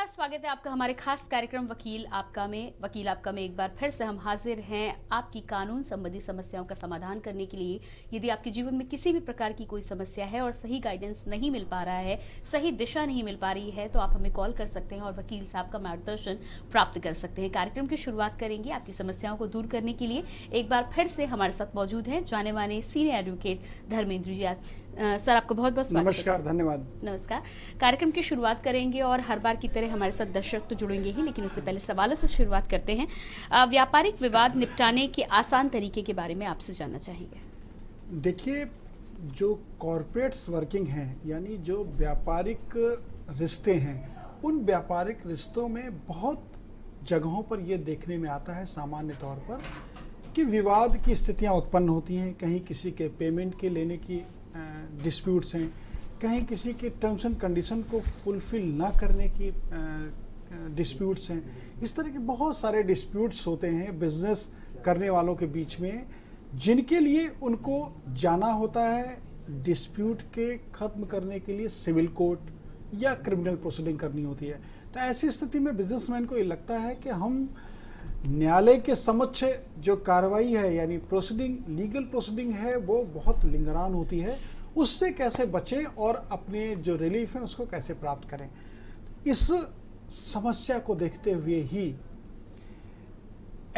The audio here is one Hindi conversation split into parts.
स्वागत है आपका हमारे खास कार्यक्रम वकील आपका में एक बार फिर से हम हाजिर हैं आपकी कानून संबंधी समस्याओं का समाधान करने के लिए। यदि आपके जीवन में किसी भी प्रकार की कोई समस्या है और सही गाइडेंस नहीं मिल पा रहा है, सही दिशा नहीं मिल पा रही है, तो आप हमें कॉल कर सकते हैं और वकील साहब का मार्गदर्शन प्राप्त कर सकते हैं। कार्यक्रम की शुरुआत करेंगे आपकी समस्याओं को दूर करने के लिए। एक बार फिर से हमारे साथ मौजूद हैं जाने माने senior advocate Dharmendra ji. Sir, आपको बहुत बहुत स्वागत। नमस्कार, धन्यवाद। नमस्कार। कार्यक्रम की शुरुआत करेंगे और हर बार की तरह हमारे साथ दर्शक तो जुड़ेंगे ही, लेकिन उससे पहले सवालों से शुरुआत करते हैं। व्यापारिक विवाद निपटाने के आसान तरीके के बारे में आपसे जानना चाहेंगे। देखिए, जो कॉरपोरेट्स वर्किंग हैं, यानी जो व्यापारिक रिश्ते हैं, उन व्यापारिक रिश्तों में बहुत जगहों पर ये देखने में आता है सामान्य तौर पर कि विवाद की स्थितियां उत्पन्न होती हैं। कहीं किसी के पेमेंट के लेने की डिस्प्यूट्स हैं, कहीं किसी के टर्म्स एंड कंडीशन को फुलफिल ना करने की डिस्प्यूट्स हैं। इस तरह के बहुत सारे डिस्प्यूट्स होते हैं बिजनेस करने वालों के बीच में, जिनके लिए उनको जाना होता है डिस्प्यूट के ख़त्म करने के लिए सिविल कोर्ट या क्रिमिनल प्रोसीडिंग करनी होती है। तो ऐसी स्थिति में बिजनेसमैन को ये लगता है कि हम न्यायालय के समक्ष जो कार्रवाई है, यानी प्रोसीडिंग, लीगल प्रोसीडिंग है, वो बहुत लिंगरान होती है। उससे कैसे बचें और अपने जो रिलीफ है उसको कैसे प्राप्त करें, इस समस्या को देखते हुए ही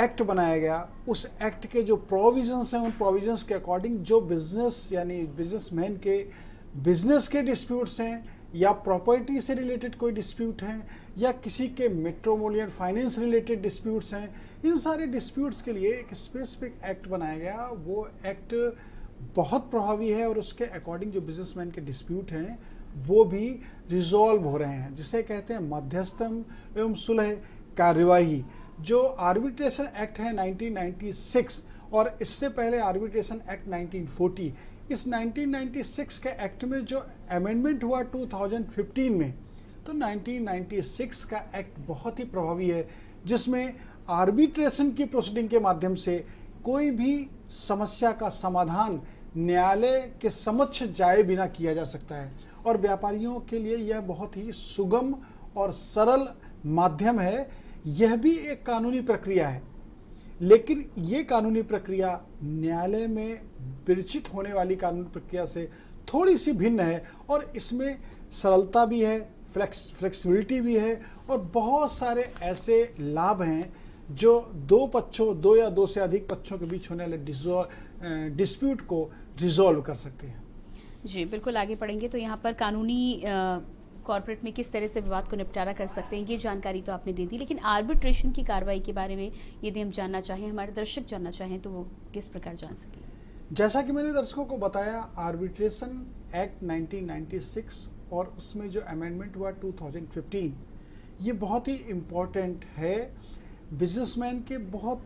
एक्ट बनाया गया। उस एक्ट के जो प्रोविजंस हैं, उन प्रोविजंस के अकॉर्डिंग जो बिजनेस यानी बिजनेसमैन के बिजनेस के डिस्प्यूट्स हैं, या प्रॉपर्टी से रिलेटेड कोई डिस्प्यूट हैं, या किसी के मेट्रोपोलिटन फाइनेंस रिलेटेड डिस्प्यूट्स हैं, इन सारे डिस्प्यूट्स के लिए एक स्पेसिफिक एक्ट बनाया गया। वो एक्ट बहुत प्रभावी है और उसके अकॉर्डिंग जो बिजनेसमैन के डिस्प्यूट हैं वो भी रिजॉल्व हो रहे हैं, जिसे कहते हैं मध्यस्थम एवं सुलह कार्यवाही। जो आर्बिट्रेशन एक्ट है 1996 और इससे पहले आर्बिट्रेशन एक्ट 1940, इस 1996 के एक्ट में जो अमेंडमेंट हुआ 2015 में, तो 1996 का एक्ट बहुत ही प्रभावी है, जिसमें आर्बिट्रेशन की प्रोसीडिंग के माध्यम से कोई भी समस्या का समाधान न्यायालय के समक्ष जाए बिना किया जा सकता है। और व्यापारियों के लिए यह बहुत ही सुगम और सरल माध्यम है। यह भी एक कानूनी प्रक्रिया है, लेकिन ये कानूनी प्रक्रिया न्यायालय में विरचित होने वाली कानूनी प्रक्रिया से थोड़ी सी भिन्न है, और इसमें सरलता भी है, फ्लेक्सिबिलिटी भी है, और बहुत सारे ऐसे लाभ हैं जो दो या दो से अधिक पक्षों के बीच होने वाले डिस्प्यूट को रिजॉल्व कर सकते हैं। जी बिल्कुल, आगे बढ़ेंगे। तो यहाँ पर कानूनी कॉर्पोरेट में किस तरह से विवाद को निपटारा कर सकते हैं, ये जानकारी तो आपने दे दी, लेकिन आर्बिट्रेशन की कार्रवाई के बारे में यदि हम जानना चाहें, हमारे दर्शक जानना चाहें, तो वो किस प्रकार जान सकें? जैसा कि मैंने दर्शकों को बताया, आर्बिट्रेशन एक्ट 1996 और उसमें जो अमेंडमेंट हुआ 2015, ये बहुत ही इम्पोर्टेंट है। बिजनेसमैन के बहुत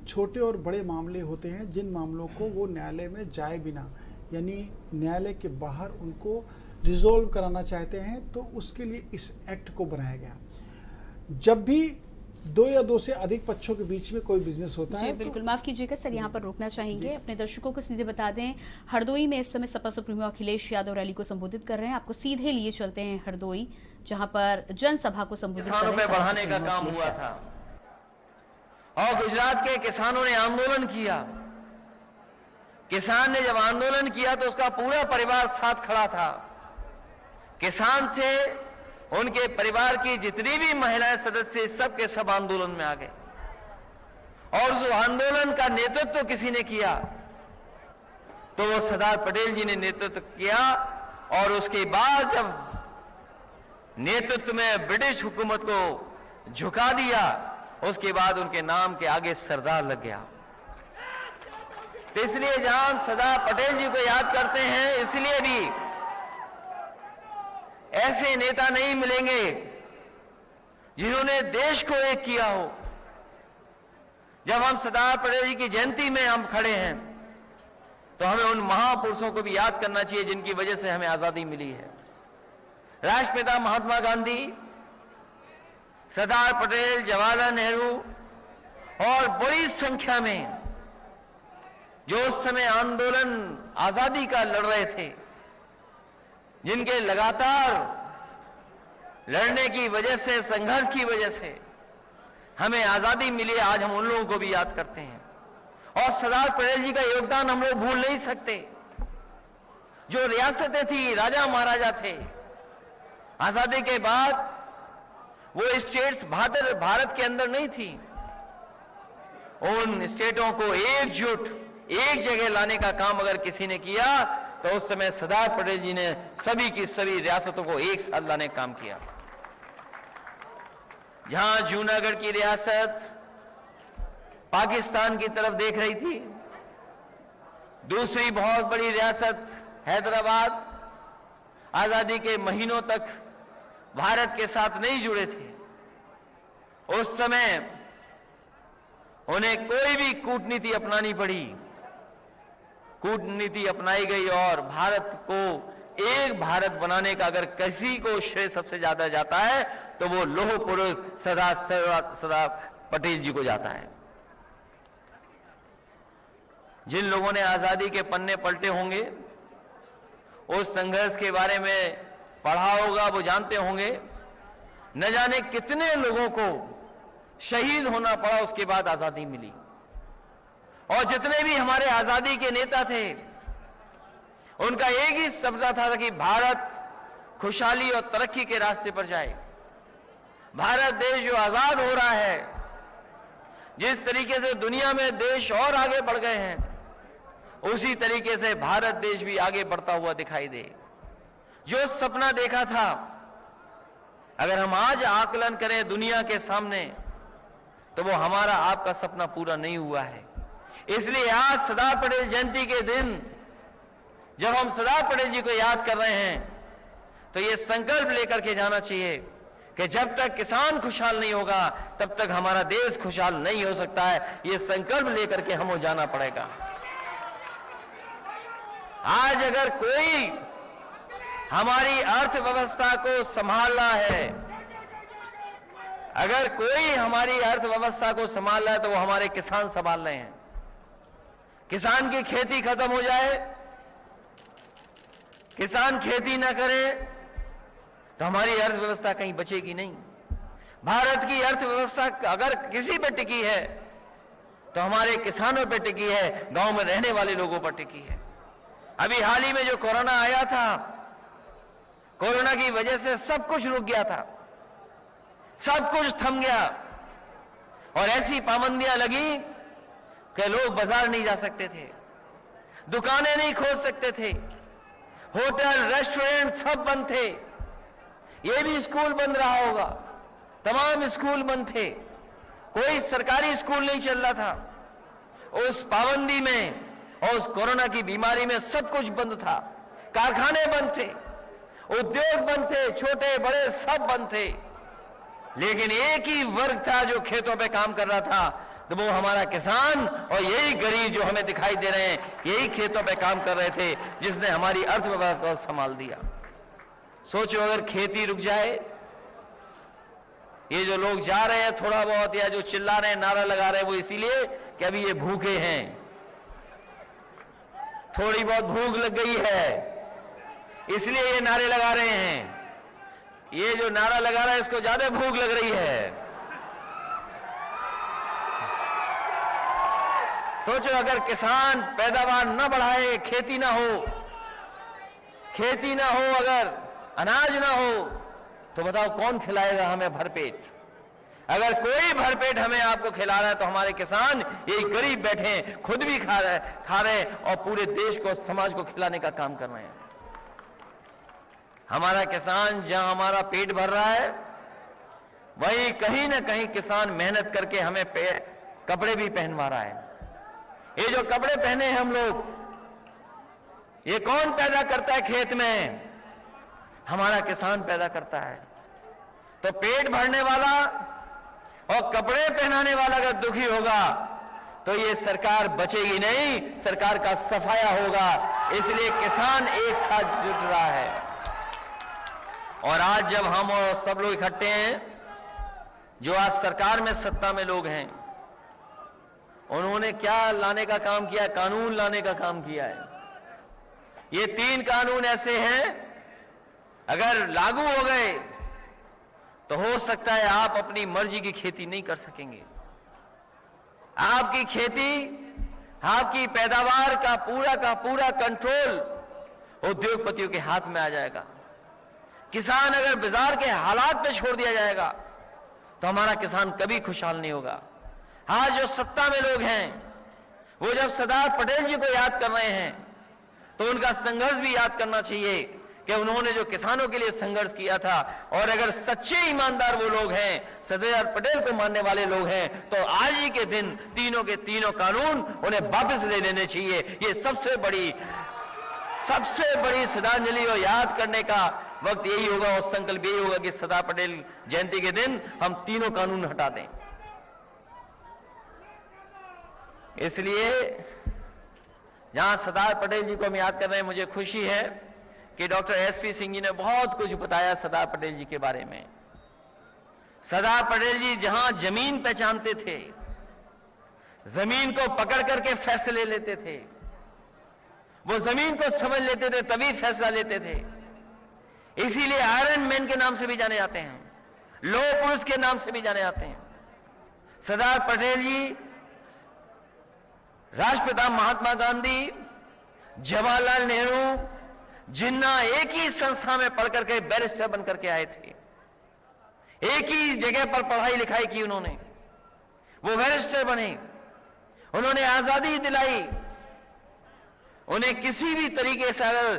छोटे और बड़े मामले होते हैं, जिन मामलों को वो न्यायालय में जाए बिना, यानी न्यायालय के बाहर उनको रिजॉल्व कराना चाहते हैं, तो उसके लिए इस एक्ट को बनाया गया। जब भी दो या दो से अधिक पक्षों के बीच में कोई बिजनेस होता है, बिल्कुल, माफ कीजिएगा सर, यहाँ पर रोकना चाहेंगे। अपने दर्शकों को सीधे बता दें, हरदोई में इस समय सपा सुप्रीमो अखिलेश यादव रैली को संबोधित कर रहे हैं। आपको सीधे लिए चलते हैं हरदोई, जहाँ पर जनसभा को संबोधित कर रहे हैं। बढ़ाने का काम हुआ था और गुजरात के किसानों ने आंदोलन किया। किसान ने जब आंदोलन किया तो उसका पूरा परिवार साथ खड़ा था। किसान थे, उनके परिवार की जितनी भी महिलाएं सदस्य, सबके सब आंदोलन में आ गए। और उस आंदोलन का नेतृत्व किसी ने किया, तो वो सरदार पटेल जी ने नेतृत्व किया। और उसके बाद जब नेतृत्व में ब्रिटिश हुकूमत को झुका दिया, उसके बाद उनके नाम के आगे सरदार लग गया। तो इसलिए जहां हम सरदार पटेल जी को याद करते हैं, इसलिए भी ऐसे नेता नहीं मिलेंगे जिन्होंने देश को एक किया हो। जब हम सरदार पटेल जी की जयंती में हम खड़े हैं, तो हमें उन महापुरुषों को भी याद करना चाहिए जिनकी वजह से हमें आजादी मिली है। राष्ट्रपिता महात्मा गांधी, सरदार पटेल, जवाहरलाल नेहरू और बड़ी संख्या में जो उस समय आंदोलन आजादी का लड़ रहे थे, जिनके लगातार लड़ने की वजह से, संघर्ष की वजह से हमें आजादी मिली, आज हम उन लोगों को भी याद करते हैं। और सरदार पटेल जी का योगदान हम लोग भूल नहीं सकते। जो रियासतें थी, राजा महाराजा थे, आजादी के बाद वो स्टेट्स भारत के अंदर नहीं थी। उन स्टेटों को एकजुट एक जगह लाने का काम अगर किसी ने किया तो उस समय सरदार पटेल जी ने सभी की सभी रियासतों को एक साथ लाने का काम किया। जहां जूनागढ़ की रियासत पाकिस्तान की तरफ देख रही थी, दूसरी बहुत बड़ी रियासत हैदराबाद आजादी के महीनों तक भारत के साथ नहीं जुड़े थे। उस समय उन्हें कोई भी कूटनीति अपनानी पड़ी, कूटनीति अपनाई गई और भारत को एक भारत बनाने का अगर किसी को श्रेय सबसे ज्यादा जाता है तो वो लौह पुरुष सरदार पटेल जी को जाता है। जिन लोगों ने आजादी के पन्ने पलटे होंगे, उस संघर्ष के बारे में पढ़ा होगा, वो जानते होंगे न जाने कितने लोगों को शहीद होना पड़ा, उसके बाद आजादी मिली। और जितने भी हमारे आजादी के नेता थे, उनका एक ही सपना था कि भारत खुशहाली और तरक्की के रास्ते पर जाए। भारत देश जो आजाद हो रहा है, जिस तरीके से दुनिया में देश और आगे बढ़ गए हैं, उसी तरीके से भारत देश भी आगे बढ़ता हुआ दिखाई दे। जो सपना देखा था, अगर हम आज आकलन करें दुनिया के सामने, तो वो हमारा आपका सपना पूरा नहीं हुआ है। इसलिए आज सरदार पटेल जयंती के दिन जब हम सरदार पटेल जी को याद कर रहे हैं, तो ये संकल्प लेकर के जाना चाहिए कि जब तक किसान खुशहाल नहीं होगा तब तक हमारा देश खुशहाल नहीं हो सकता है। ये संकल्प लेकर के हमें जाना पड़ेगा। आज अगर कोई हमारी अर्थव्यवस्था को संभालना है, अगर कोई हमारी अर्थव्यवस्था को संभाल रहा है तो वो हमारे किसान संभाल रहे हैं। किसान की खेती खत्म हो जाए, किसान खेती ना करे तो हमारी अर्थव्यवस्था कहीं बचेगी नहीं। भारत की अर्थव्यवस्था अगर किसी पे टिकी है तो हमारे किसानों पे टिकी है, गांव में रहने वाले लोगों पर टिकी है। अभी हाल ही में जो कोरोना आया था, कोरोना की वजह से सब कुछ रुक गया था, सब कुछ थम गया और ऐसी पाबंदियां लगी कि लोग बाजार नहीं जा सकते थे, दुकानें नहीं खोल सकते थे, होटल रेस्टोरेंट सब बंद थे। ये भी स्कूल बंद रहा होगा, तमाम स्कूल बंद थे, कोई सरकारी स्कूल नहीं चल रहा था। उस पाबंदी में और उस कोरोना की बीमारी में सब कुछ बंद था, कारखाने बंद थे, उद्योग बंद थे, छोटे बड़े सब बंद थे। लेकिन एक ही वर्ग था जो खेतों पे काम कर रहा था, तो वो हमारा किसान और यही गरीब जो हमें दिखाई दे रहे हैं, यही खेतों पे काम कर रहे थे, जिसने हमारी अर्थव्यवस्था को संभाल दिया। सोचो अगर खेती रुक जाए, ये जो लोग जा रहे हैं थोड़ा बहुत या जो चिल्ला रहे हैं, नारा लगा रहे हैं, वो इसीलिए कि अभी ये भूखे हैं, थोड़ी बहुत भूख लग गई है, इसलिए ये नारे लगा रहे हैं। ये जो नारा लगा रहा है इसको ज्यादा भूख लग रही है। सोचो अगर किसान पैदावार न बढ़ाए, खेती ना हो, खेती ना हो, अगर अनाज ना हो, तो बताओ कौन खिलाएगा हमें भरपेट? अगर कोई भरपेट हमें आपको खिला रहा है तो हमारे किसान यही गरीब बैठे हैं, खुद भी खा रहे और पूरे देश को, समाज को खिलाने का काम कर रहे हैं। हमारा किसान जहां हमारा पेट भर रहा है, वहीं कहीं ना कहीं किसान मेहनत करके हमें कपड़े भी पहनवा रहा है। ये जो कपड़े पहने हैं हम लोग, ये कौन पैदा करता है खेत में? हमारा किसान पैदा करता है। तो पेट भरने वाला और कपड़े पहनाने वाला अगर दुखी होगा तो ये सरकार बचेगी नहीं, सरकार का सफाया होगा। इसलिए किसान एक साथ जुट रहा है। और आज जब हम और सब लोग इकट्ठे हैं, जो आज सरकार में सत्ता में लोग हैं, उन्होंने क्या लाने का काम किया? कानून लाने का काम किया है। ये 3 कानून ऐसे हैं, अगर लागू हो गए तो हो सकता है आप अपनी मर्जी की खेती नहीं कर सकेंगे। आपकी खेती, आपकी पैदावार का पूरा कंट्रोल उद्योगपतियों के हाथ में आ जाएगा। किसान अगर बाजार के हालात पे छोड़ दिया जाएगा तो हमारा किसान कभी खुशहाल नहीं होगा। आज जो सत्ता में लोग हैं वो जब सरदार पटेल जी को याद कर रहे हैं तो उनका संघर्ष भी याद करना चाहिए कि उन्होंने जो किसानों के लिए संघर्ष किया था। और अगर सच्चे ईमानदार वो लोग हैं, सरदार पटेल को मानने वाले लोग हैं, तो आज ही के दिन तीनों के तीनों कानून उन्हें वापस ले लेने चाहिए। ये सबसे बड़ी श्रद्धांजलि और याद करने का वक्त यही होगा और संकल्प यही होगा कि सरदार पटेल जयंती के दिन हम तीनों कानून हटा दें। इसलिए जहां सरदार पटेल जी को हम याद कर रहे हैं, मुझे खुशी है कि डॉक्टर एसपी सिंह जी ने बहुत कुछ बताया सरदार पटेल जी के बारे में। सरदार पटेल जी जहां जमीन पहचानते थे, जमीन को पकड़ करके फैसले लेते थे, वो जमीन को समझ लेते थे तभी फैसला लेते थे। इसीलिए आयरन मैन के नाम से भी जाने जाते हैं, लौह पुरुष के नाम से भी जाने जाते हैं। सरदार पटेल जी राष्ट्रपिता महात्मा गांधी, जवाहरलाल नेहरू, जिन्ना एक ही संस्था में पढ़ करके बैरिस्टर बन करके आए थे, एक ही जगह पर पढ़ाई लिखाई की उन्होंने, वो बैरिस्टर बने, उन्होंने आजादी दिलाई। उन्हें किसी भी तरीके से अगर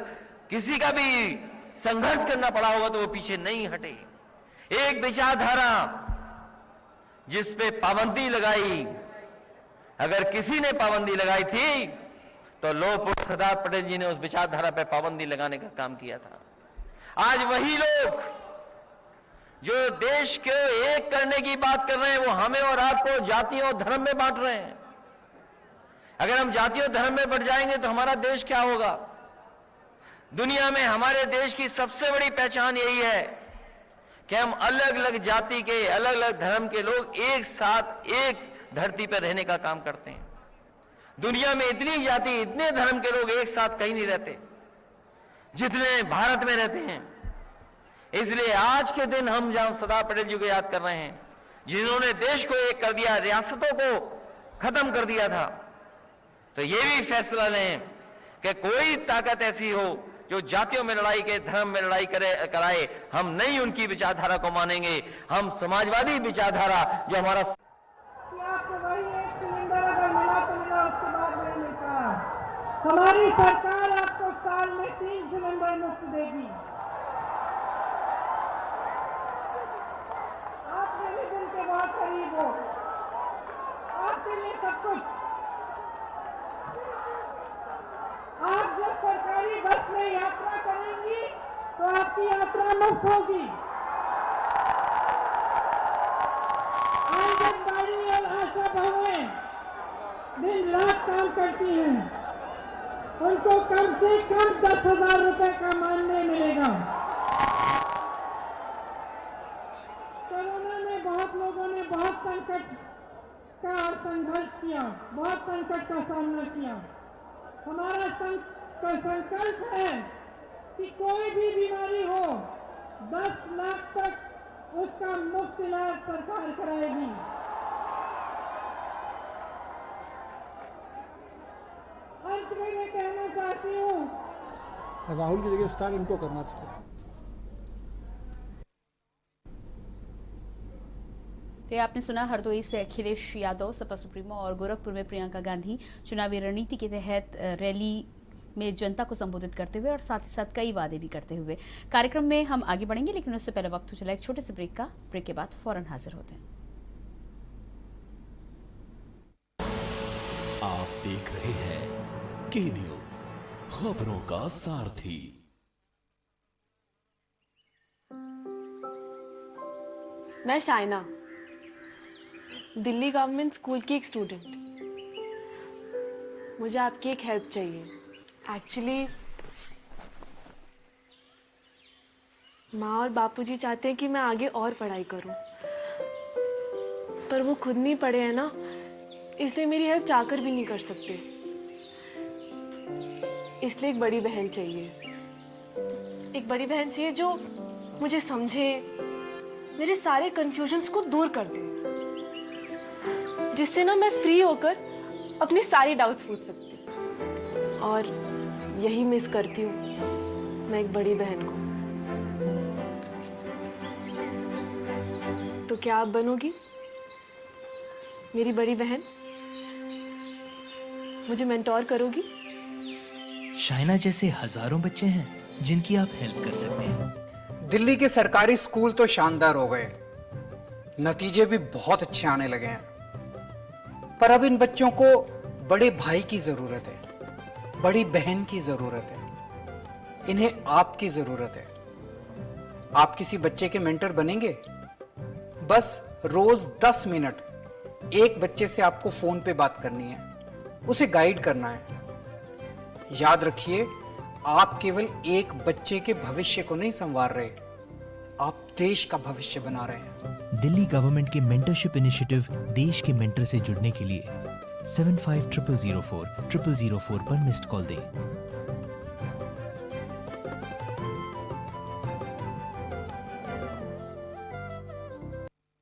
किसी का भी संघर्ष करना पड़ा होगा तो वो पीछे नहीं हटे। एक विचारधारा जिस पे पाबंदी लगाई, अगर किसी ने पाबंदी लगाई थी तो लौह पुरुष सरदार पटेल जी ने उस विचारधारा पर पाबंदी लगाने का काम किया था। आज वही लोग जो देश को एक करने की बात कर रहे हैं वो हमें और आपको जातियों और धर्म में बांट रहे हैं। अगर हम जातियों धर्म में बढ़ जाएंगे तो हमारा देश क्या होगा? दुनिया में हमारे देश की सबसे बड़ी पहचान यही है कि हम अलग अलग जाति के, अलग अलग धर्म के लोग एक साथ एक धरती पर रहने का काम करते हैं। दुनिया में इतनी जाति, इतने धर्म के लोग एक साथ कहीं नहीं रहते जितने भारत में रहते हैं। इसलिए आज के दिन हम जहां सरदार पटेल जी को याद कर रहे हैं, जिन्होंने देश को एक कर दिया, रियासतों को खत्म कर दिया था, तो ये भी फैसला लें कि कोई ताकत ऐसी हो जो जातियों में लड़ाई के, धर्म में लड़ाई कराए, हम नहीं उनकी विचारधारा को मानेंगे। हम समाजवादी विचारधारा जो हमारा आपको वही एक सिलेंडर अगर मिला तो मिला, उसके बाद नहीं मिलता। हमारी सरकार आपको साल में 3 सिलेंडर मुफ्त देगी। आप मेरे दिल के बहुत करीब हो, आपके लिए सब कुछ। आप जब सरकारी बस में यात्रा करेंगी तो आपकी यात्रा मुफ्त होगी। आंगनबाड़ी और आशा बहुएं दिन रात काम करती हैं, उनको कम से कम 10,000 रुपए का मानदेय मिलेगा। कोरोना में बहुत लोगों ने बहुत संकट का संघर्ष किया, बहुत संकट का सामना किया। हमारा संकल्प है कि कोई भी बीमारी हो 10 लाख तक उसका मुफ्त इलाज सरकार कराएगी। अंत में मैं कहना चाहती हूँ, राहुल की जगह स्टार्ट इनको करना चाहिए था। तो ये आपने सुना हरदोई से अखिलेश यादव सपा सुप्रीमो और गोरखपुर में प्रियंका गांधी चुनावी रणनीति के तहत रैली में जनता को संबोधित करते हुए और साथ ही साथ कई वादे भी करते हुए। कार्यक्रम में हम आगे बढ़ेंगे, लेकिन उससे पहले वक्त हो चला एक छोटे से ब्रेक का। ब्रेक के बाद फौरन हाजिर होते हैं। आप देख रहे हैं के न्यूज, खबरों का सारथी। मैं शाइना, दिल्ली गवर्नमेंट स्कूल की एक स्टूडेंट। मुझे आपकी एक हेल्प चाहिए। एक्चुअली माँ और बापूजी चाहते हैं कि मैं आगे और पढ़ाई करूं, पर वो खुद नहीं पढ़े हैं ना, इसलिए मेरी हेल्प चाहकर भी नहीं कर सकते। इसलिए एक बड़ी बहन चाहिए, एक बड़ी बहन चाहिए जो मुझे समझे, मेरे सारे कंफ्यूजन्स को दूर कर दे, जिससे ना मैं फ्री होकर अपने सारे डाउट्स पूछ सकती हूँ। और यही मिस करती हूँ मैं एक बड़ी बहन को। तो क्या आप बनोगी मेरी बड़ी बहन? मुझे मेंटोर करोगी? शाइना जैसे हजारों बच्चे हैं जिनकी आप हेल्प कर सकते हैं। दिल्ली के सरकारी स्कूल तो शानदार हो गए, नतीजे भी बहुत अच्छे आने लगे हैं, पर अब इन बच्चों को बड़े भाई की जरूरत है, बड़ी बहन की जरूरत है, इन्हें आपकी जरूरत है। आप किसी बच्चे के मेंटर बनेंगे? बस रोज 10 मिनट एक बच्चे से आपको फोन पे बात करनी है, उसे गाइड करना है। याद रखिए, आप केवल एक बच्चे के भविष्य को नहीं संवार रहे, आप देश का भविष्य बना रहे हैं। दिल्ली गवर्नमेंट के मेंटरशिप इनिशिएटिव देश के मेंटर से जुड़ने के लिए 750004 पर मिस्ड कॉल दें।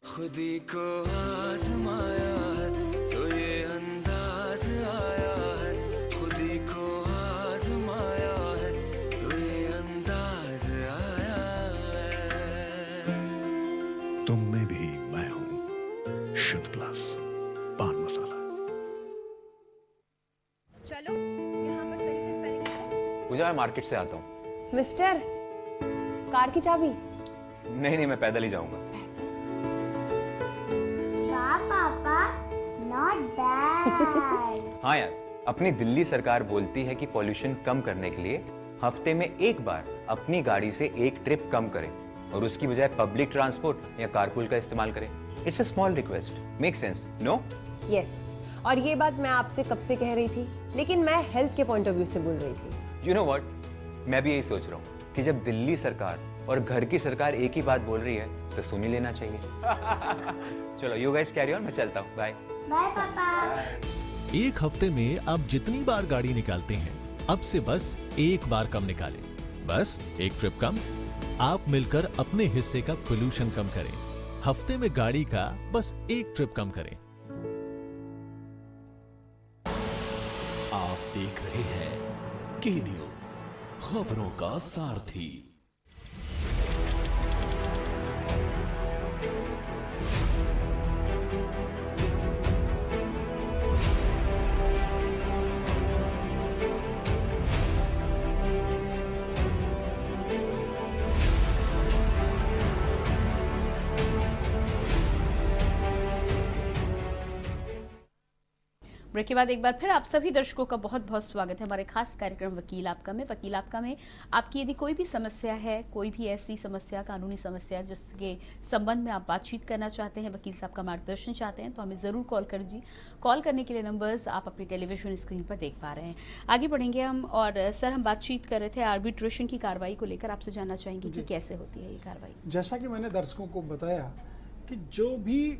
खुदी को आजमाया है तो ये अंदाज आया है, खुदी को आजमाया है तो ये अंदाज आया है। तुम में भी मैं हूं, शुद्ध प्लस पान मसाला। चलो यहाँ पर सही से स्पेलिंग करो। पूजा, मैं मार्केट से आता हूँ। मिस्टर, कार की चाबी? नहीं, मैं पैदल ही जाऊंगा। पापा, not bad. हाँ यार, अपनी दिल्ली सरकार बोलती है कि पॉल्यूशन कम करने के लिए हफ्ते में एक बार अपनी गाड़ी से एक ट्रिप कम करें और उसकी बजाय पब्लिक ट्रांसपोर्ट या कारपूल का इस्तेमाल करें। It's a small request, make sense, no? Yes, और ये बात मैं आपसे कब से कह रही थी, लेकिन मैं हेल्थ के पॉइंट ऑफ व्यू से बोल रही थी। यू नो व्हाट, मैं भी यही सोच रहा हूँ कि जब दिल्ली सरकार और घर की सरकार एक ही बात बोल रही है तो सुन ही लेना चाहिए। चलो यू गाइस कैरी ऑन, मैं चलता हूँ, बाय। बाय पापा। एक हफ्ते में आप जितनी बार गाड़ी निकालते हैं, अब से बस एक बार कम निकालें। बस एक ट्रिप कम, आप मिलकर अपने हिस्से का पोल्यूशन कम करें। हफ्ते में गाड़ी का बस एक ट्रिप कम करें। आप देख रहे हैं के न्यूज, खबरों का सारथी। ब्रेक के बाद एक बार फिर आप सभी दर्शकों का बहुत बहुत स्वागत है हमारे खास कार्यक्रम वकील आपका में। वकील आपका में आपकी यदि कोई भी समस्या है, कोई भी ऐसी समस्या, कानूनी समस्या जिसके संबंध में आप बातचीत करना चाहते हैं, वकील साहब का मार्गदर्शन चाहते हैं, तो हमें ज़रूर कॉल कर दीजिए। कॉल करने के लिए नंबर्स आप अपनी टेलीविजन स्क्रीन पर देख पा रहे हैं। आगे बढ़ेंगे हम, और सर हम बातचीत कर रहे थे आर्बिट्रेशन की कार्रवाई को लेकर। आपसे जानना चाहेंगे कि कैसे होती है ये कार्रवाई। जैसा कि मैंने दर्शकों को बताया कि जो भी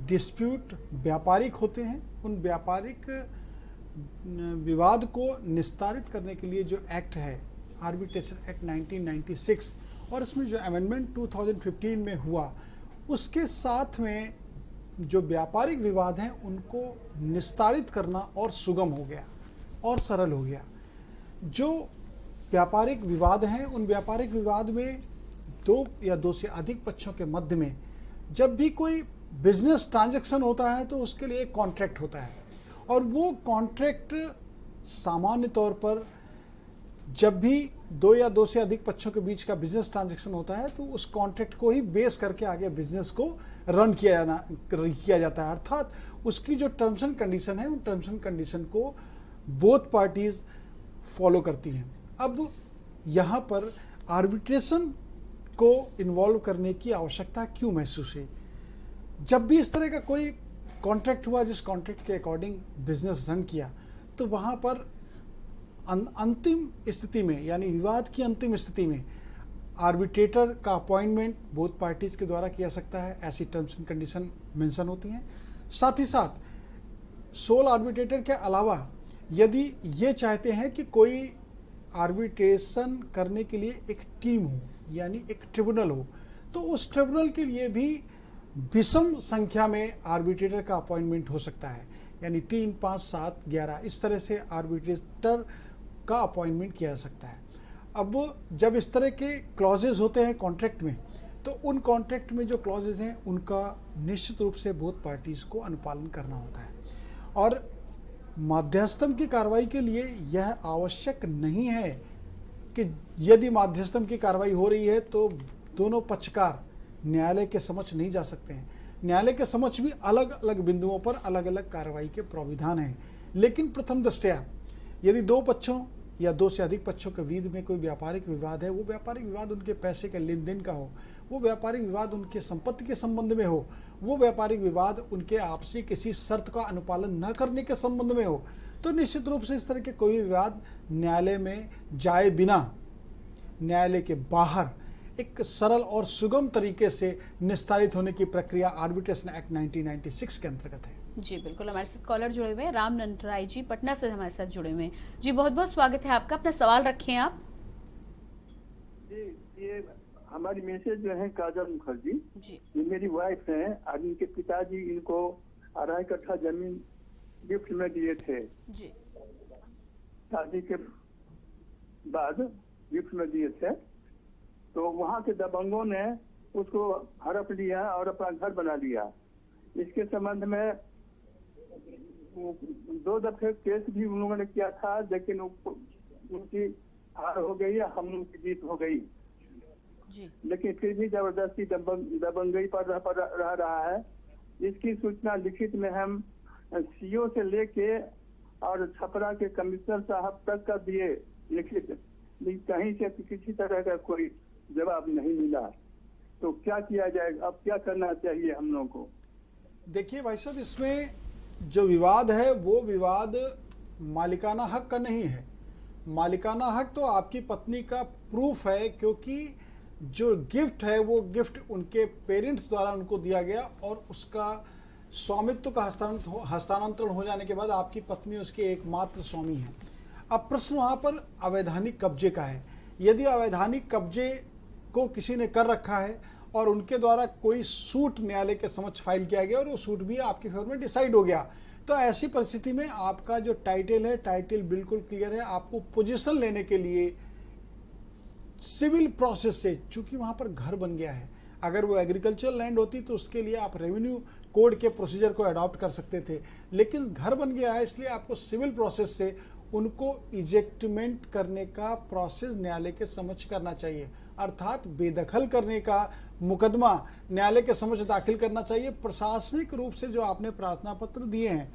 डिस्प्यूट व्यापारिक होते हैं, उन व्यापारिक विवाद को निस्तारित करने के लिए जो एक्ट है, आर्बिट्रेशन एक्ट 1996, और इसमें जो अमेंडमेंट 2015 में हुआ, उसके साथ में जो व्यापारिक विवाद हैं उनको निस्तारित करना और सुगम हो गया और सरल हो गया। जो व्यापारिक विवाद हैं, उन व्यापारिक विवाद में दो या दो से अधिक पक्षों के मध्य में जब भी कोई बिजनेस ट्रांजैक्शन होता है तो उसके लिए एक कॉन्ट्रैक्ट होता है, और वो कॉन्ट्रैक्ट सामान्य तौर पर जब भी दो या दो से अधिक पक्षों के बीच का बिजनेस ट्रांजैक्शन होता है तो उस कॉन्ट्रैक्ट को ही बेस करके आगे बिजनेस को रन किया जाता है। अर्थात उसकी जो टर्म्स एंड कंडीशन है, उन टर्म्स एंड कंडीशन को बोथ पार्टीज फॉलो करती हैं। अब यहाँ पर आर्बिट्रेशन को इन्वॉल्व करने की आवश्यकता क्यों महसूस हुई? जब भी इस तरह का कोई कॉन्ट्रैक्ट हुआ जिस कॉन्ट्रैक्ट के अकॉर्डिंग बिजनेस रन किया, तो वहाँ पर अंतिम स्थिति में, यानी विवाद की अंतिम स्थिति में आर्बिट्रेटर का अपॉइंटमेंट बोथ पार्टीज के द्वारा किया सकता है। ऐसी टर्म्स एंड कंडीशन मेंशन होती हैं। साथ ही साथ सोल आर्बिट्रेटर के अलावा यदि ये चाहते हैं कि कोई आर्बिट्रेशन करने के लिए एक टीम हो, यानी एक ट्रिब्यूनल हो, तो उस ट्रिब्यूनल के लिए भी विषम संख्या में आर्बिट्रेटर का अपॉइंटमेंट हो सकता है, यानी 3, 5, 7, 11 इस तरह से आर्बिट्रेटर का अपॉइंटमेंट किया जा सकता है। अब जब इस तरह के क्लॉजेज होते हैं कॉन्ट्रैक्ट में, तो उन कॉन्ट्रैक्ट में जो क्लॉजेज हैं उनका निश्चित रूप से बोथ पार्टीज़ को अनुपालन करना होता है। और मध्यस्थम की कार्रवाई के लिए यह आवश्यक नहीं है कि यदि मध्यस्थम की कार्रवाई हो रही है तो दोनों पक्षकार न्यायालय के समक्ष नहीं जा सकते हैं। न्यायालय के समक्ष भी अलग अलग बिंदुओं पर अलग अलग कार्रवाई के प्राविधान हैं। लेकिन प्रथम दृष्टया यदि दो पक्षों या दो से अधिक पक्षों के बीच में कोई व्यापारिक विवाद है, वो व्यापारिक विवाद उनके पैसे के लेन देन का हो, वो व्यापारिक विवाद उनके संपत्ति के संबंध में हो, वो व्यापारिक विवाद उनके आपसी किसी शर्त का अनुपालन न करने के संबंध में हो, तो निश्चित रूप से इस तरह के कोई विवाद न्यायालय में जाए बिना न्यायालय के बाहर एक सरल और सुगम तरीके से निस्तारित होने की प्रक्रिया आर्बिट्रेशन एक्ट 1996 के अंतर्गत है। जी बिल्कुल, हमारे साथ कॉलर जुड़े हुए हैं, राम नंदराय जी पटना से हमारे साथ जुड़े हुए हैं। जी बहुत बहुत स्वागत है आपका, अपना सवाल रखें आप। जी ये हमारी मैसेज जो है काजल मुखर्जी जी, ये मेरी वाइफ है और इनके पिताजी इनको 2.5 कट्ठा जमीन गिफ्ट में दिए थे जी, शादी के बाद गिफ्ट में दिए थे। तो वहाँ के दबंगों ने उसको हड़प लिया और अपना घर बना लिया। इसके संबंध में 2 दफे केस भी उन लोगों ने किया था, लेकिन उनकी हार हो गई, हम लोग की जीत हो गई जी। लेकिन फिर भी जबरदस्ती दबंगई पर रह रहा है। इसकी सूचना लिखित में हम सीओ से लेके और छपरा के कमिश्नर साहब तक का दिए लिखित, कहीं से किसी तरह का कोई जवाब नहीं मिला। तो क्या किया जाएगा, अब क्या करना चाहिए हम लोगों को? देखिए भाई साहब, इसमें जो विवाद है वो विवाद मालिकाना हक का नहीं है। मालिकाना हक तो आपकी पत्नी का प्रूफ है, क्योंकि जो गिफ्ट है वो गिफ्ट उनके पेरेंट्स द्वारा उनको दिया गया और उसका स्वामित्व का हस्तांतरण हो जाने के बाद आपकी पत्नी उसके एकमात्र स्वामी है। अब प्रश्न वहाँ पर अवैधानिक कब्जे का है। यदि अवैधानिक कब्जे को किसी ने कर रखा है और उनके द्वारा कोई सूट न्यायालय के समक्ष फाइल किया गया और वो सूट भी आपके फेवर में डिसाइड हो गया, तो ऐसी परिस्थिति में आपका जो टाइटल है, टाइटल बिल्कुल क्लियर है। आपको पोजीशन लेने के लिए सिविल प्रोसेस से, चूंकि वहाँ पर घर बन गया है, अगर वो एग्रीकल्चर लैंड होती तो उसके लिए आप रेवेन्यू कोड के प्रोसीजर को अडॉप्ट कर सकते थे, लेकिन घर बन गया है इसलिए आपको सिविल प्रोसेस से उनको इजेक्टमेंट करने का प्रोसेस न्यायालय के समक्ष करना चाहिए, अर्थात बेदखल करने का मुकदमा न्यायालय के समक्ष दाखिल करना चाहिए। प्रशासनिक रूप से जो आपने प्रार्थना पत्र दिए हैं,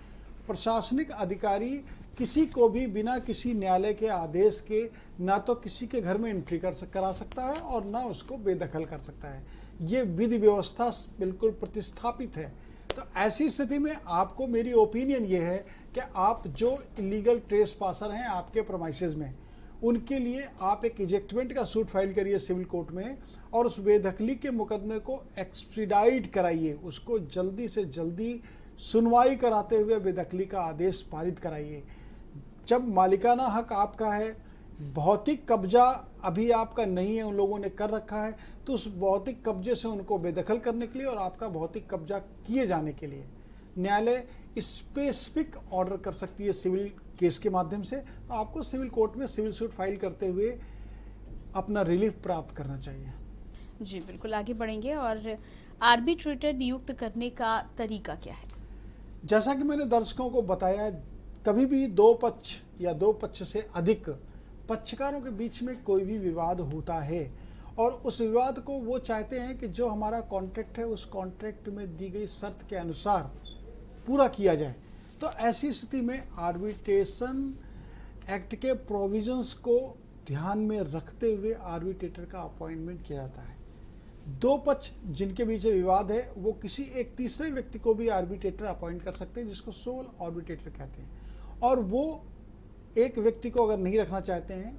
प्रशासनिक अधिकारी किसी को भी बिना किसी न्यायालय के आदेश के ना तो किसी के घर में एंट्री करा सकता है और ना उसको बेदखल कर सकता है। ये विधि व्यवस्था बिल्कुल प्रतिस्थापित है। तो ऐसी स्थिति में आपको मेरी ओपिनियन ये है कि आप जो इलीगल ट्रेस पासर हैं आपके प्रेमाइसेस में, उनके लिए आप एक इजेक्टमेंट का सूट फाइल करिए सिविल कोर्ट में और उस बेदखली के मुकदमे को एक्सपीडाइट कराइए, उसको जल्दी से जल्दी सुनवाई कराते हुए बेदखली का आदेश पारित कराइए। जब मालिकाना हक आपका है, भौतिक कब्जा अभी आपका नहीं है, उन लोगों ने कर रखा है, तो उस भौतिक कब्जे से उनको बेदखल करने के लिए और आपका भौतिक कब्जा किए जाने के लिए न्यायालय स्पेसिफिक ऑर्डर कर सकती है सिविल केस के माध्यम से। तो आपको सिविल कोर्ट में सिविल सूट फाइल करते हुए अपना रिलीफ प्राप्त करना चाहिए। जी बिल्कुल, आगे बढ़ेंगे। और आर्बिट्रेटर नियुक्त करने का तरीका क्या है? जैसा कि मैंने दर्शकों को बताया, कभी भी दो पक्ष या दो पक्ष से अधिक पक्षकारों के बीच में कोई भी विवाद होता है और उस विवाद को वो चाहते हैं कि जो हमारा कॉन्ट्रैक्ट है उस कॉन्ट्रैक्ट में दी गई शर्त के अनुसार पूरा किया जाए, तो ऐसी स्थिति में आर्बिट्रेशन एक्ट के प्रोविजंस को ध्यान में रखते हुए आर्बिट्रेटर का अपॉइंटमेंट किया जाता है। दो पक्ष जिनके बीच विवाद है वो किसी एक तीसरे व्यक्ति को भी आर्बिट्रेटर अपॉइंट कर सकते हैं, जिसको सोल आर्बिट्रेटर कहते हैं। और वो एक व्यक्ति को अगर नहीं रखना चाहते हैं,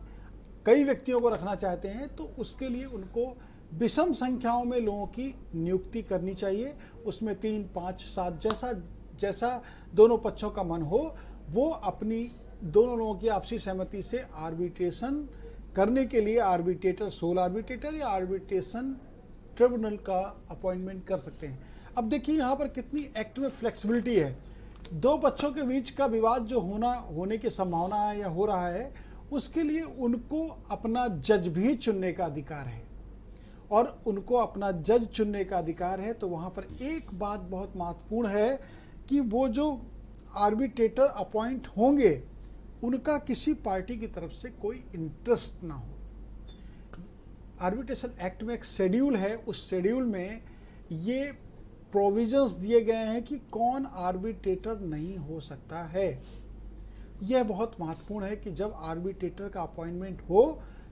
कई व्यक्तियों को रखना चाहते हैं, तो उसके लिए उनको विषम संख्याओं में लोगों की नियुक्ति करनी चाहिए। उसमें 3, 5, 7 जैसा दोनों पक्षों का मन हो, वो अपनी दोनों लोगों की आपसी सहमति से आर्बिट्रेशन करने के लिए आर्बिट्रेटर, सोल आर्बिट्रेटर या आर्बिट्रेशन ट्रिब्यूनल का अपॉइंटमेंट कर सकते हैं। अब देखिए यहाँ पर कितनी एक्ट में फ्लेक्सिबिलिटी है। दो बच्चों के बीच का विवाद जो होने की संभावना है या हो रहा है, उसके लिए उनको अपना जज भी चुनने का अधिकार है, और उनको अपना जज चुनने का अधिकार है। तो वहाँ पर एक बात बहुत महत्वपूर्ण है कि वो जो आर्बिट्रेटर अपॉइंट होंगे उनका किसी पार्टी की तरफ से कोई इंटरेस्ट ना हो। आर्बिट्रेशन एक्ट में एक शेड्यूल है, उस शेड्यूल में ये प्रोविजंस दिए गए हैं कि कौन आर्बिट्रेटर नहीं हो सकता है। यह बहुत महत्वपूर्ण है कि जब आर्बिट्रेटर का अपॉइंटमेंट हो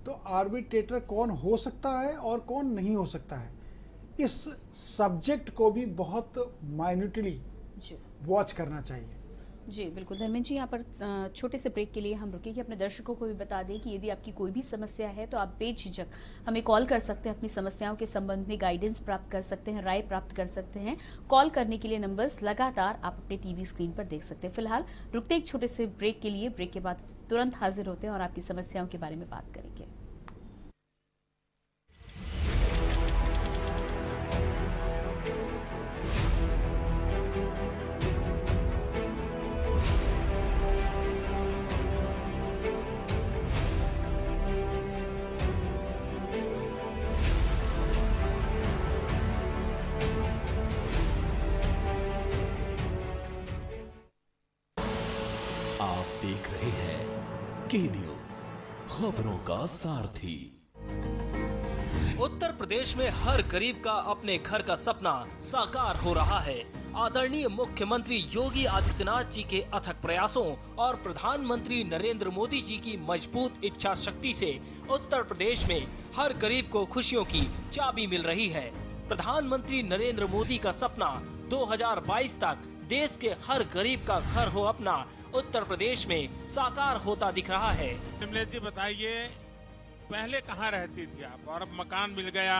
तो आर्बिट्रेटर कौन हो सकता है और कौन नहीं हो सकता है। इस सब्जेक्ट को भी बहुत माइन्यूटली वॉच करना चाहिए। जी बिल्कुल धर्मेंद्र जी, यहाँ पर छोटे से ब्रेक के लिए हम रुकेंगे। अपने दर्शकों को भी बता दें कि यदि आपकी कोई भी समस्या है तो आप बेझिझक हमें कॉल कर सकते हैं, अपनी समस्याओं के संबंध में गाइडेंस प्राप्त कर सकते हैं, राय प्राप्त कर सकते हैं। कॉल करने के लिए नंबर्स लगातार आप अपने टीवी स्क्रीन पर देख सकते हैं। फिलहाल रुकते एक छोटे से ब्रेक के लिए, ब्रेक के बाद तुरंत हाजिर होते हैं और आपकी समस्याओं के बारे में बात करेंगे। आप देख रहे हैं के न्यूज, खबरों का सारथी। उत्तर प्रदेश में हर गरीब का अपने घर का सपना साकार हो रहा है। आदरणीय मुख्यमंत्री योगी आदित्यनाथ जी के अथक प्रयासों और प्रधानमंत्री नरेंद्र मोदी जी की मजबूत इच्छा शक्ति से उत्तर प्रदेश में हर गरीब को खुशियों की चाबी मिल रही है। प्रधानमंत्री नरेंद्र मोदी का सपना 2022 तक देश के हर गरीब का घर हो अपना उत्तर प्रदेश में साकार होता दिख रहा है। निमलेश जी बताइए, पहले कहाँ रहती थी आप और अब मकान मिल गया,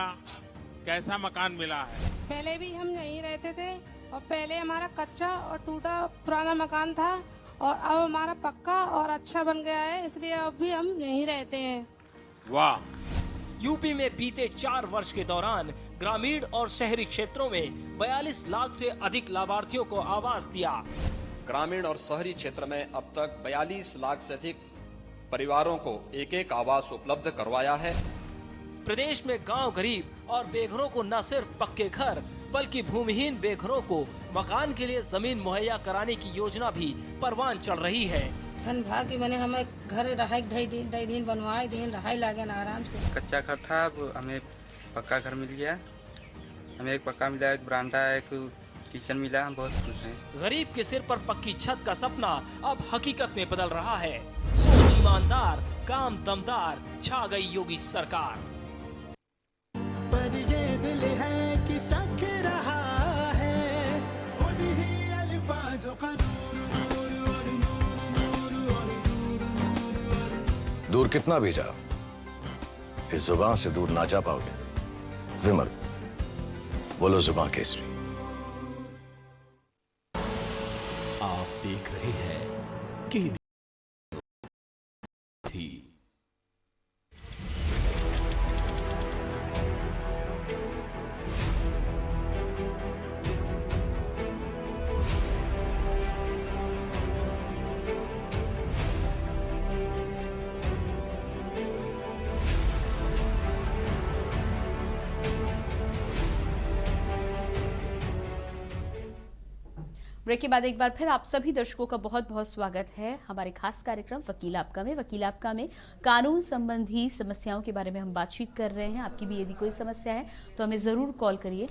कैसा मकान मिला है? पहले भी हम यहीं रहते थे और पहले हमारा कच्चा और टूटा पुराना मकान था और अब हमारा पक्का और अच्छा बन गया है, इसलिए अब भी हम यहीं रहते हैं। वाह! यूपी में बीते 4 वर्ष के दौरान ग्रामीण और शहरी क्षेत्रों में 42 लाख से अधिक लाभार्थियों को आवास दिया। ग्रामीण और शहरी क्षेत्र में अब तक 42 लाख से अधिक परिवारों को एक आवास उपलब्ध करवाया है। प्रदेश में गांव गरीब और बेघरों को न सिर्फ पक्के घर बल्कि भूमिहीन बेघरों को मकान के लिए जमीन मुहैया कराने की योजना भी परवान चल रही है। धन भाग बने हमें घर रहाई दई दिन बनवाए दिन रहाई लागे न आराम से। कच्चा घर था, अब हमें पक्का घर मिल गया। हमें एक पक्का मिला, एक बरामदा, एक किचन मिला। हम बहुत खुश हैं। गरीब के सिर पर पक्की छत का सपना अब हकीकत में बदल रहा है। सोच ईमानदार, काम दमदार, छा गई योगी सरकार। पर ये दिल है कि चख रहा है उन्हीं अल्फाजों का दूर कितना भी जाओ, इस जुबान से दूर ना जा पाओगे। विमल, बोलो जुबान केसरी। आप देख रहे हैं के न्यूज। ब्रेक के बाद एक बार फिर आप सभी दर्शकों का बहुत बहुत स्वागत है हमारे खास कार्यक्रम वकील आपका में। वकील आपका में कानून संबंधी समस्याओं के बारे में हम बातचीत कर रहे हैं। आपकी भी यदि कोई समस्या है तो हमें ज़रूर कॉल करिए।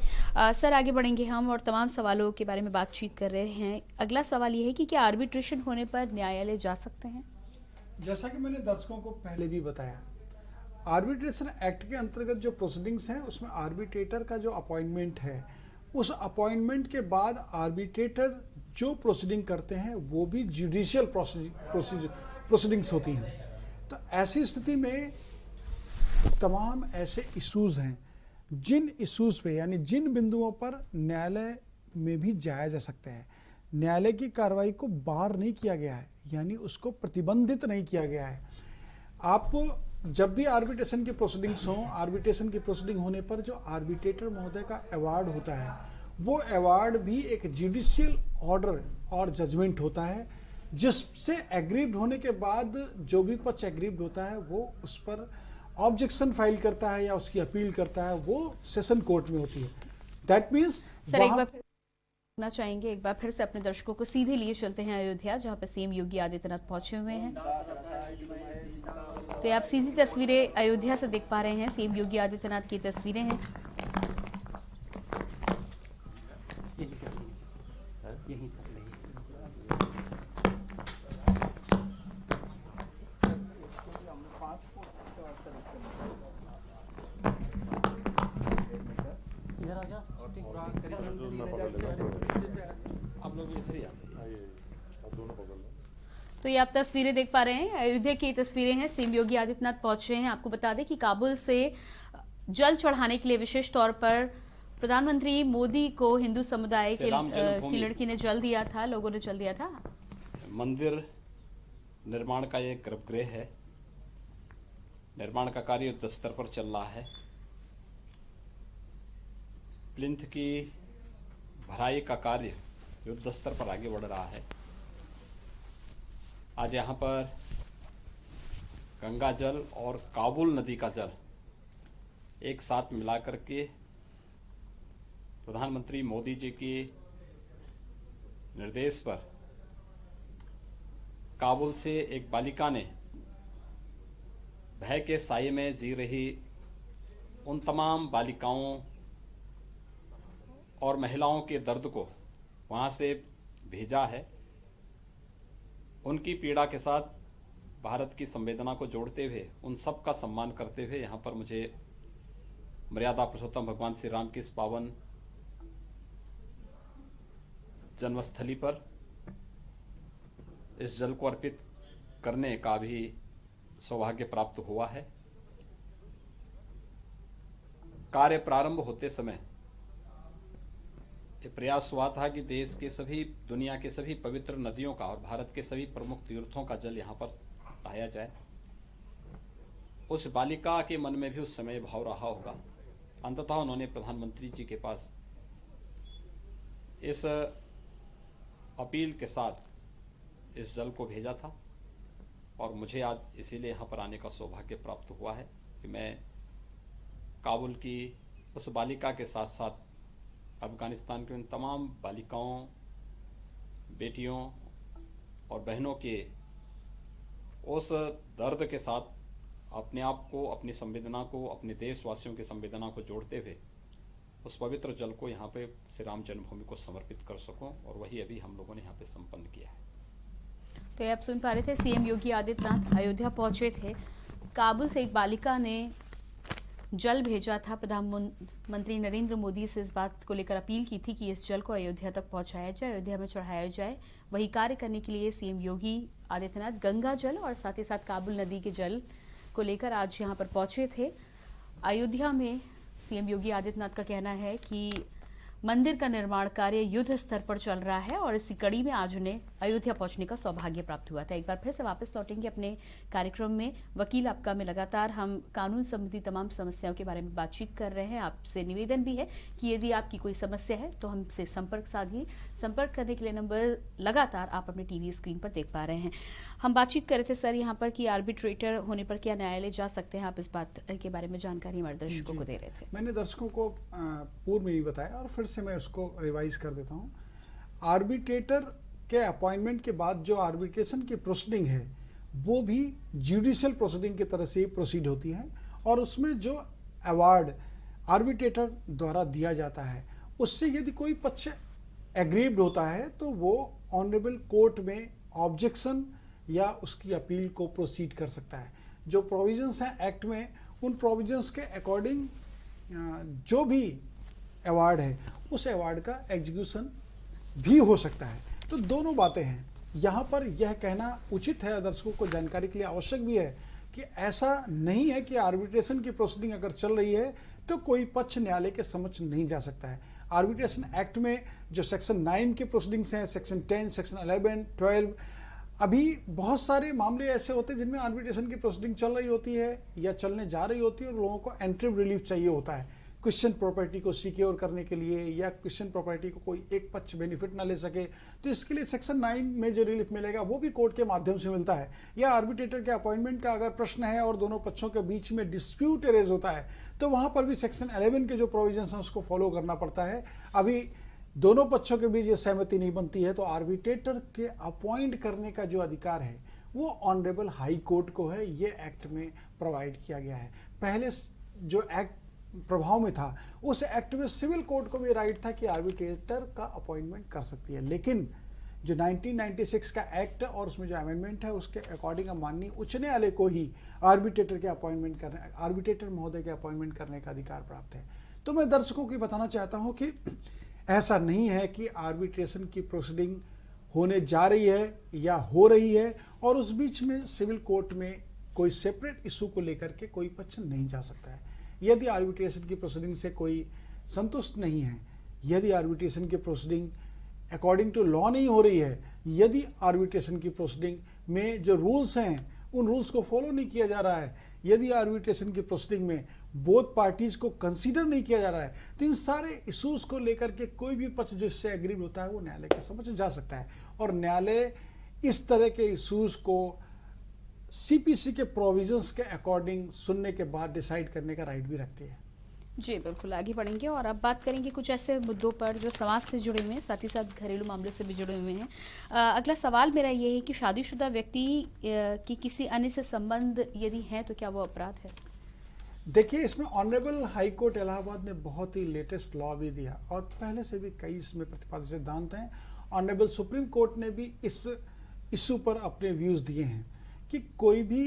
सर, आगे बढ़ेंगे हम और तमाम सवालों के बारे में बातचीत कर रहे हैं। अगला सवाल ये है कि क्या आर्बिट्रेशन होने पर न्यायालय जा सकते हैं? जैसा कि मैंने दर्शकों को पहले भी बताया, आर्बिट्रेशन एक्ट के अंतर्गत जो प्रोसीडिंग्स हैं उसमें आर्बिट्रेटर का जो अपॉइंटमेंट है, उस अपॉइंटमेंट के बाद आर्बिट्रेटर जो प्रोसीडिंग करते हैं वो भी जुडिशियल प्रोसीडिंग्स होती हैं। तो ऐसी स्थिति में तमाम ऐसे इश्यूज हैं जिन इश्यूज पे यानी जिन बिंदुओं पर न्यायालय में भी जाया जा सकता है। न्यायालय की कार्रवाई को बार नहीं किया गया है, यानी उसको प्रतिबंधित नहीं किया गया है। आप जब भी आर्बिट्रेशन की प्रोसीडिंग्स हों, आर्बिट्रेशन की प्रोसीडिंग होने पर जो आर्बिट्रेटर महोदय का अवार्ड होता है, वो अवार्ड भी एक जुडिशियल ऑर्डर और जजमेंट होता है, जिससे एग्रीव्ड होने के बाद जो भी पक्ष एग्रीव्ड होता है वो उस पर ऑब्जेक्शन फाइल करता है या उसकी अपील करता है, वो सेशन कोर्ट में होती है। दैट मीन्स सर एक बार फिर ना चाहेंगे, एक बार फिर से अपने दर्शकों को सीधे लिए चलते हैं अयोध्या, जहां पर सीएम योगी आदित्यनाथ पहुंचे हुए हैं। तो ये आप सीधी तस्वीरें अयोध्या से देख पा रहे हैं, सीएम योगी आदित्यनाथ की तस्वीरें हैं। तो ये आप तस्वीरें देख पा रहे हैं, अयोध्या की तस्वीरें हैं, सीएम योगी आदित्यनाथ पहुंचे हैं। आपको बता दें कि काबुल से जल चढ़ाने के लिए विशेष तौर पर प्रधानमंत्री मोदी को हिंदू समुदाय की लड़की ने जल दिया था, लोगों ने जल दिया था। मंदिर निर्माण का एक गर्भगृह है, निर्माण का कार्य युद्ध स्तर पर चल रहा है। प्लिंथ की भराई का कार्य युद्ध स्तर पर आगे बढ़ रहा है। आज यहाँ पर गंगा जल और काबुल नदी का जल एक साथ मिलाकर के प्रधानमंत्री मोदी जी के निर्देश पर काबुल से एक बालिका ने भय के साये में जी रही उन तमाम बालिकाओं और महिलाओं के दर्द को वहाँ से भेजा है। उनकी पीड़ा के साथ भारत की संवेदना को जोड़ते हुए, उन सब का सम्मान करते हुए यहाँ पर मुझे मर्यादा पुरुषोत्तम भगवान श्री राम की इस पावन जन्मस्थली पर इस जल को अर्पित करने का भी सौभाग्य प्राप्त हुआ है। कार्य प्रारंभ होते समय ये प्रयास हुआ था कि देश के सभी, दुनिया के सभी पवित्र नदियों का और भारत के सभी प्रमुख तीर्थों का जल यहाँ पर लाया जाए। उस बालिका के मन में भी उस समय भाव रहा होगा। अंततः उन्होंने प्रधानमंत्री जी के पास इस अपील के साथ इस जल को भेजा था और मुझे आज इसीलिए यहाँ पर आने का सौभाग्य प्राप्त हुआ है कि मैं काबुल की उस बालिका के साथ साथ अफगानिस्तान की उन तमाम बालिकाओं, बेटियों और बहनों के उस दर्द के साथ अपने आप को, अपनी संवेदना को, अपने देशवासियों की संवेदना को जोड़ते हुए उस पवित्र जल को यहाँ पे श्री राम जन्मभूमि को समर्पित कर सकूं, और वही अभी हम लोगों ने यहाँ पे संपन्न किया है। तो ये आप सुन पा रहे थे, सीएम योगी आदित्यनाथ अयोध्या पहुंचे थे। काबुल से एक बालिका ने जल भेजा था। प्रधानमंत्री नरेंद्र मोदी से इस बात को लेकर अपील की थी कि इस जल को अयोध्या तक पहुंचाया जाए, अयोध्या में चढ़ाया जाए। वही कार्य करने के लिए सीएम योगी आदित्यनाथ गंगा जल और साथ ही साथ काबुल नदी के जल को लेकर आज यहां पर पहुंचे थे। अयोध्या में सीएम योगी आदित्यनाथ का कहना है कि मंदिर का निर्माण कार्य युद्ध स्तर पर चल रहा है और इसी कड़ी में आज उन्हें अयोध्या पहुंचने का सौभाग्य प्राप्त हुआ था। एक बार फिर से वापस लौटेंगे अपने कार्यक्रम में। वकील आपका में लगातार हम कानून संबंधी तमाम समस्याओं के बारे में बातचीत कर रहे हैं। आपसे निवेदन भी है कि यदि आपकी कोई समस्या है तो हमसे संपर्क साधिए। संपर्क करने के लिए नंबर लगातार आप अपने टीवी स्क्रीन पर देख पा रहे हैं। हम बातचीत कर रहे थे सर यहाँ पर कि आर्बिट्रेटर होने पर क्या न्यायालय जा सकते हैं, आप इस बात के बारे में जानकारी हमारे दर्शकों को दे रहे थे। मैंने दर्शकों को पूर्व में ही बताया और फिर से मैं उसको रिवाइज कर देता हूं। आर्बिट्रेटर के अपॉइंटमेंट के बाद जो आर्बिट्रेशन की प्रोसीडिंग है वो भी जुडिशियल प्रोसीडिंग की तरह से ही प्रोसीड होती है और उसमें जो अवार्ड आर्बिट्रेटर द्वारा दिया जाता है उससे यदि कोई पक्ष एग्रीव्ड होता है तो वो ऑनरेबल कोर्ट में ऑब्जेक्शन या उसकी अपील को प्रोसीड कर सकता है। जो प्रोविजंस हैं एक्ट में, उन प्रोविजंस के अकॉर्डिंग जो भी अवार्ड है उस अवार्ड का एग्जीक्यूशन भी हो सकता है। तो दोनों बातें हैं। यहाँ पर यह कहना उचित है, दर्शकों को जानकारी के लिए आवश्यक भी है कि ऐसा नहीं है कि आर्बिट्रेशन की प्रोसीडिंग अगर चल रही है तो कोई पक्ष न्यायालय के समक्ष नहीं जा सकता है। आर्बिट्रेशन एक्ट में जो सेक्शन 9 के प्रोसीडिंग्स हैं, सेक्शन 10, सेक्शन 11, 12 अभी बहुत सारे मामले ऐसे होते हैं जिनमें आर्बिट्रेशन की प्रोसीडिंग चल रही होती है या चलने जा रही होती है और लोगों को एंट्रीम रिलीफ चाहिए होता है क्वेश्चन प्रॉपर्टी को सिक्योर करने के लिए, या क्वेश्चन प्रॉपर्टी को कोई एक पक्ष बेनिफिट ना ले सके, तो इसके लिए सेक्शन 9 में जो रिलीफ मिलेगा वो भी कोर्ट के माध्यम से मिलता है। या आर्बिट्रेटर के अपॉइंटमेंट का अगर प्रश्न है और दोनों पक्षों के बीच में डिस्प्यूट अरेज होता है तो वहां पर भी सेक्शन 11 के जो प्रोविजंस हैं उसको फॉलो करना पड़ता है। अभी दोनों पक्षों के बीच ये सहमति नहीं बनती है तो आर्बिट्रेटर के अपॉइंट करने का जो अधिकार है वो ऑनरेबल हाई कोर्ट को है, ये एक्ट में प्रोवाइड किया गया है। पहले जो एक्ट प्रभाव में था उस एक्ट में सिविल कोर्ट को भी राइट था कि आर्बिट्रेटर का अपॉइंटमेंट कर सकती है, लेकिन जो 1996 का एक्ट और उसमें जो अमेंडमेंट है उसके अकॉर्डिंग माननीय उच्च न्यायालय को ही आर्बिट्रेटर के अपॉइंटमेंट करने, आर्बिट्रेटर महोदय के अपॉइंटमेंट करने का अधिकार प्राप्त है। तो मैं दर्शकों को बताना चाहता हूं कि ऐसा नहीं है कि आर्बिट्रेशन की प्रोसीडिंग होने जा रही है या हो रही है और उस बीच में सिविल कोर्ट में कोई सेपरेट इशू को लेकर के कोई पक्ष नहीं जा सकता है। यदि आर्बिट्रेशन की प्रोसीडिंग से कोई संतुष्ट नहीं है, यदि आर्बिट्रेशन की प्रोसीडिंग अकॉर्डिंग टू लॉ नहीं हो रही है, यदि आर्बिट्रेशन की प्रोसीडिंग में जो रूल्स हैं उन रूल्स को फॉलो नहीं किया जा रहा है, यदि आर्बिट्रेशन की प्रोसीडिंग में बोथ पार्टीज को कंसीडर नहीं किया जा रहा है, तो इन सारे इश्यूज को लेकर के कोई भी पक्ष जो इससे एग्रीड होता है वो न्यायालय के समक्ष जा सकता है और न्यायालय इस तरह के इश्यूज को सीपीसी के प्रोविजंस के अकॉर्डिंग सुनने के बाद डिसाइड करने का राइट भी रखती है। जी बिल्कुल, आगे बढ़ेंगे और अब बात करेंगे कुछ ऐसे मुद्दों पर जो समाज से जुड़े हुए हैं, साथ ही साथ घरेलू मामलों से भी जुड़े हुए हैं। अगला सवाल मेरा ये है कि शादीशुदा व्यक्ति की किसी अन्य से संबंध यदि है तो क्या वो अपराध है? देखिए, इसमें ऑनरेबल हाई कोर्ट इलाहाबाद ने बहुत ही लेटेस्ट लॉ भी दिया और पहले से भी कई इसमें प्रतिपादित सिद्धांत हैं। ऑनरेबल सुप्रीम कोर्ट ने भी इस इशू पर अपने व्यूज दिए हैं कि कोई भी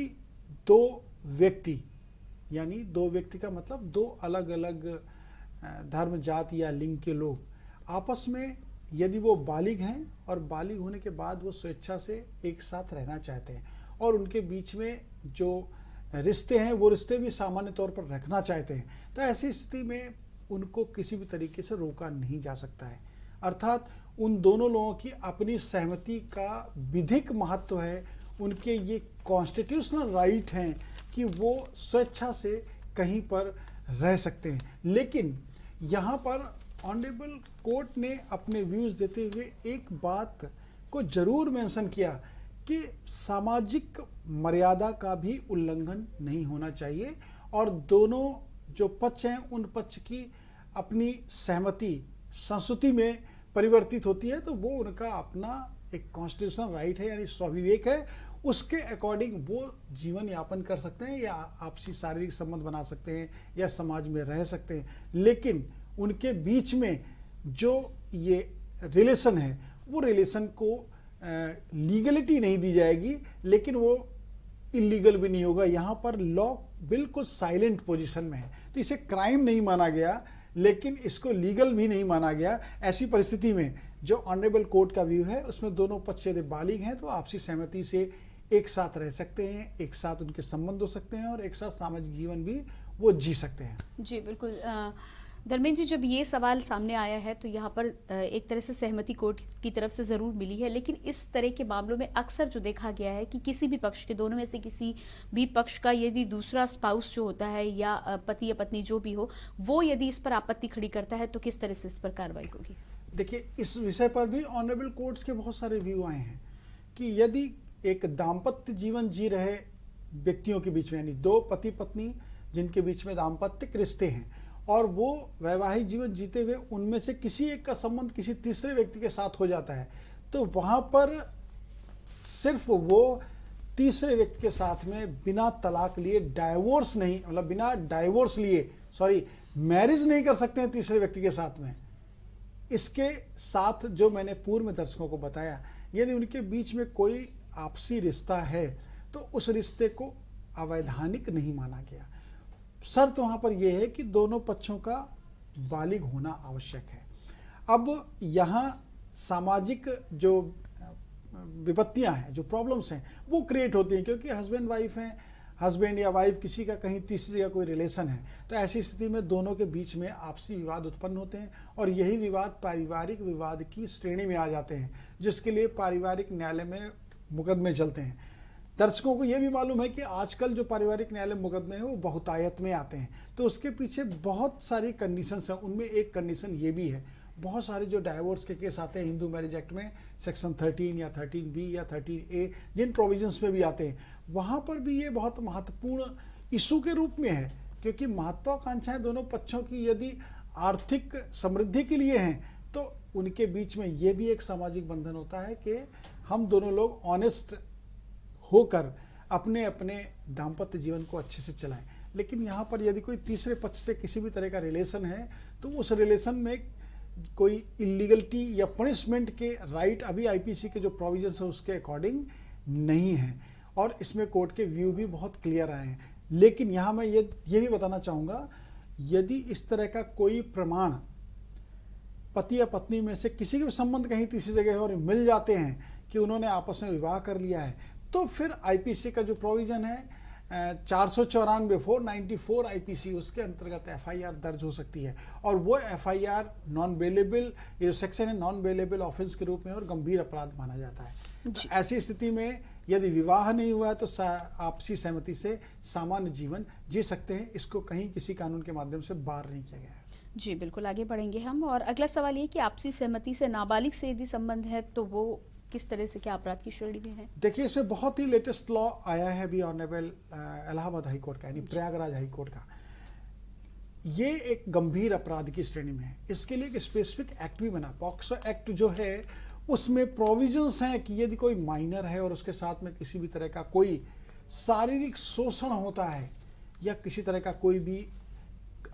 दो व्यक्ति, यानी दो व्यक्ति का मतलब दो अलग अलग धर्म, जाति या लिंग के लोग आपस में यदि वो बालिग हैं और बालिग होने के बाद वो स्वेच्छा से एक साथ रहना चाहते हैं और उनके बीच में जो रिश्ते हैं वो रिश्ते भी सामान्य तौर पर रखना चाहते हैं, तो ऐसी स्थिति में उनको किसी भी तरीके से रोका नहीं जा सकता है। अर्थात उन दोनों लोगों की अपनी सहमति का विधिक महत्व है, उनके ये कॉन्स्टिट्यूशनल राइट हैं कि वो स्वेच्छा से कहीं पर रह सकते हैं। लेकिन यहाँ पर ऑनरेबल कोर्ट ने अपने व्यूज देते हुए एक बात को जरूर मेंशन किया कि सामाजिक मर्यादा का भी उल्लंघन नहीं होना चाहिए और दोनों जो पक्ष हैं उन पक्ष की अपनी सहमति संस्कृति में परिवर्तित होती है तो वो उनका अपना एक कॉन्स्टिट्यूशनल राइट है, यानी स्वाभिवेक है, उसके अकॉर्डिंग वो जीवन यापन कर सकते हैं या आपसी शारीरिक संबंध बना सकते हैं या समाज में रह सकते हैं। लेकिन उनके बीच में जो ये रिलेशन है वो रिलेशन को लीगलिटी नहीं दी जाएगी, लेकिन वो इलीगल भी नहीं होगा। यहाँ पर लॉ बिल्कुल साइलेंट पोजीशन में है, तो इसे क्राइम नहीं माना गया लेकिन इसको लीगल भी नहीं माना गया। ऐसी परिस्थिति में जो ऑनरेबल कोर्ट का व्यू है उसमें दोनों पक्ष यदि बालिग हैं तो आपसी सहमति से एक साथ रह सकते हैं, एक साथ उनके संबंध हो सकते हैं और एक साथ सामाजिक जीवन भी वो जी सकते हैं। जी बिल्कुल। धर्मेंद्र जी, जब ये सवाल सामने आया है तो यहाँ पर एक तरह से सहमति कोर्ट की तरफ से ज़रूर मिली है, लेकिन इस तरह के मामलों में अक्सर जो देखा गया है कि किसी भी पक्ष के, दोनों में से किसी भी पक्ष का यदि दूसरा स्पाउस जो होता है या पति या पत्नी जो भी हो, वो यदि इस पर आपत्ति खड़ी करता है तो किस तरह से इस पर कार्रवाई होगी? देखिए, इस विषय पर भी ऑनरेबल कोर्ट्स के बहुत सारे व्यू आए हैं कि यदि एक दाम्पत्य जीवन जी रहे व्यक्तियों के बीच में, यानी दो पति पत्नी जिनके बीच में दाम्पत्यिक रिश्ते हैं और वो वैवाहिक जीवन जीते हुए उनमें से किसी एक का संबंध किसी तीसरे व्यक्ति के साथ हो जाता है, तो वहाँ पर सिर्फ वो तीसरे व्यक्ति के साथ में बिना तलाक लिए डाइवोर्स नहीं, मतलब बिना डाइवोर्स लिए मैरिज नहीं कर सकते हैं तीसरे व्यक्ति के साथ में। इसके साथ जो मैंने पूर्व में दर्शकों को बताया, यदि उनके बीच में कोई आपसी रिश्ता है तो उस रिश्ते को अवैधानिक नहीं माना गया। शर्त वहाँ पर यह है कि दोनों पक्षों का बालिग होना आवश्यक है। अब यहाँ सामाजिक जो विपत्तियाँ हैं, जो प्रॉब्लम्स हैं, वो क्रिएट होती हैं क्योंकि हस्बैंड वाइफ हैं, हस्बैंड या वाइफ किसी का कहीं तीसरी जगह कोई रिलेशन है, तो ऐसी स्थिति में दोनों के बीच में आपसी विवाद उत्पन्न होते हैं और यही विवाद पारिवारिक विवाद की श्रेणी में आ जाते हैं, जिसके लिए पारिवारिक न्यायालय में मुकदमे चलते हैं। दर्शकों को ये भी मालूम है कि आजकल जो पारिवारिक न्यायालय मुकदमे हैं वो बहुतायत में आते हैं, तो उसके पीछे बहुत सारी कंडीशंस हैं। उनमें एक कंडीशन ये भी है, बहुत सारे जो डाइवोर्स के केस आते हैं हिंदू मैरिज एक्ट में सेक्शन 13 या 13B या 13A जिन प्रोविजंस में भी आते हैं, वहाँ पर भी ये बहुत महत्वपूर्ण इशू के रूप में है, क्योंकि महत्वाकांक्षाएं दोनों पक्षों की यदि आर्थिक समृद्धि के लिए हैं तो उनके बीच में ये भी एक सामाजिक बंधन होता है कि हम दोनों लोग ऑनेस्ट होकर अपने अपने दाम्पत्य जीवन को अच्छे से चलाएं। लेकिन यहाँ पर यदि कोई तीसरे पक्ष से किसी भी तरह का रिलेशन है तो उस रिलेशन में कोई इलीगलिटी या पनिशमेंट के राइट अभी आईपीसी के जो प्रोविजंस है उसके अकॉर्डिंग नहीं है, और इसमें कोर्ट के व्यू भी बहुत क्लियर आए हैं। लेकिन यहाँ मैं ये भी बताना चाहूँगा, यदि इस तरह का कोई प्रमाण पति या पत्नी में से किसी के भी संबंध कहीं तीसरी जगह है और मिल जाते हैं कि उन्होंने आपस में विवाह कर लिया है, तो फिर आईपीसी का जो प्रोविजन है 494/494 आईपीसी उसके अंतर्गत एफआईआर दर्ज हो सकती है, और वो एफआईआर नॉन बेलेबल, ये जो सेक्शन है नॉन बेलेबल ऑफेंस के रूप में और गंभीर अपराध माना जाता है। तो ऐसी स्थिति में यदि विवाह नहीं हुआ है तो आपसी सहमति से सामान्य जीवन जी सकते हैं, इसको कहीं किसी कानून के माध्यम से बाहर नहीं किया गया है। जी बिल्कुल, आगे बढ़ेंगे हम। और अगला सवाल ये कि आपसी सहमति से नाबालिग से यदि संबंध है तो वो किस तरह से, क्या अपराध की श्रेणी में है? देखिए, इसमें बहुत ही लेटेस्ट लॉ आया है अभी ऑनरेबल इलाहाबाद हाई कोर्ट का, यानी प्रयागराज हाई कोर्ट का। ये एक गंभीर अपराध की श्रेणी में है। इसके लिए एक स्पेसिफिक एक्ट भी बना, पॉक्सो एक्ट जो है उसमें प्रोविजंस हैं कि यदि कोई माइनर है और उसके साथ में किसी भी तरह का कोई शारीरिक शोषण होता है या किसी तरह का कोई भी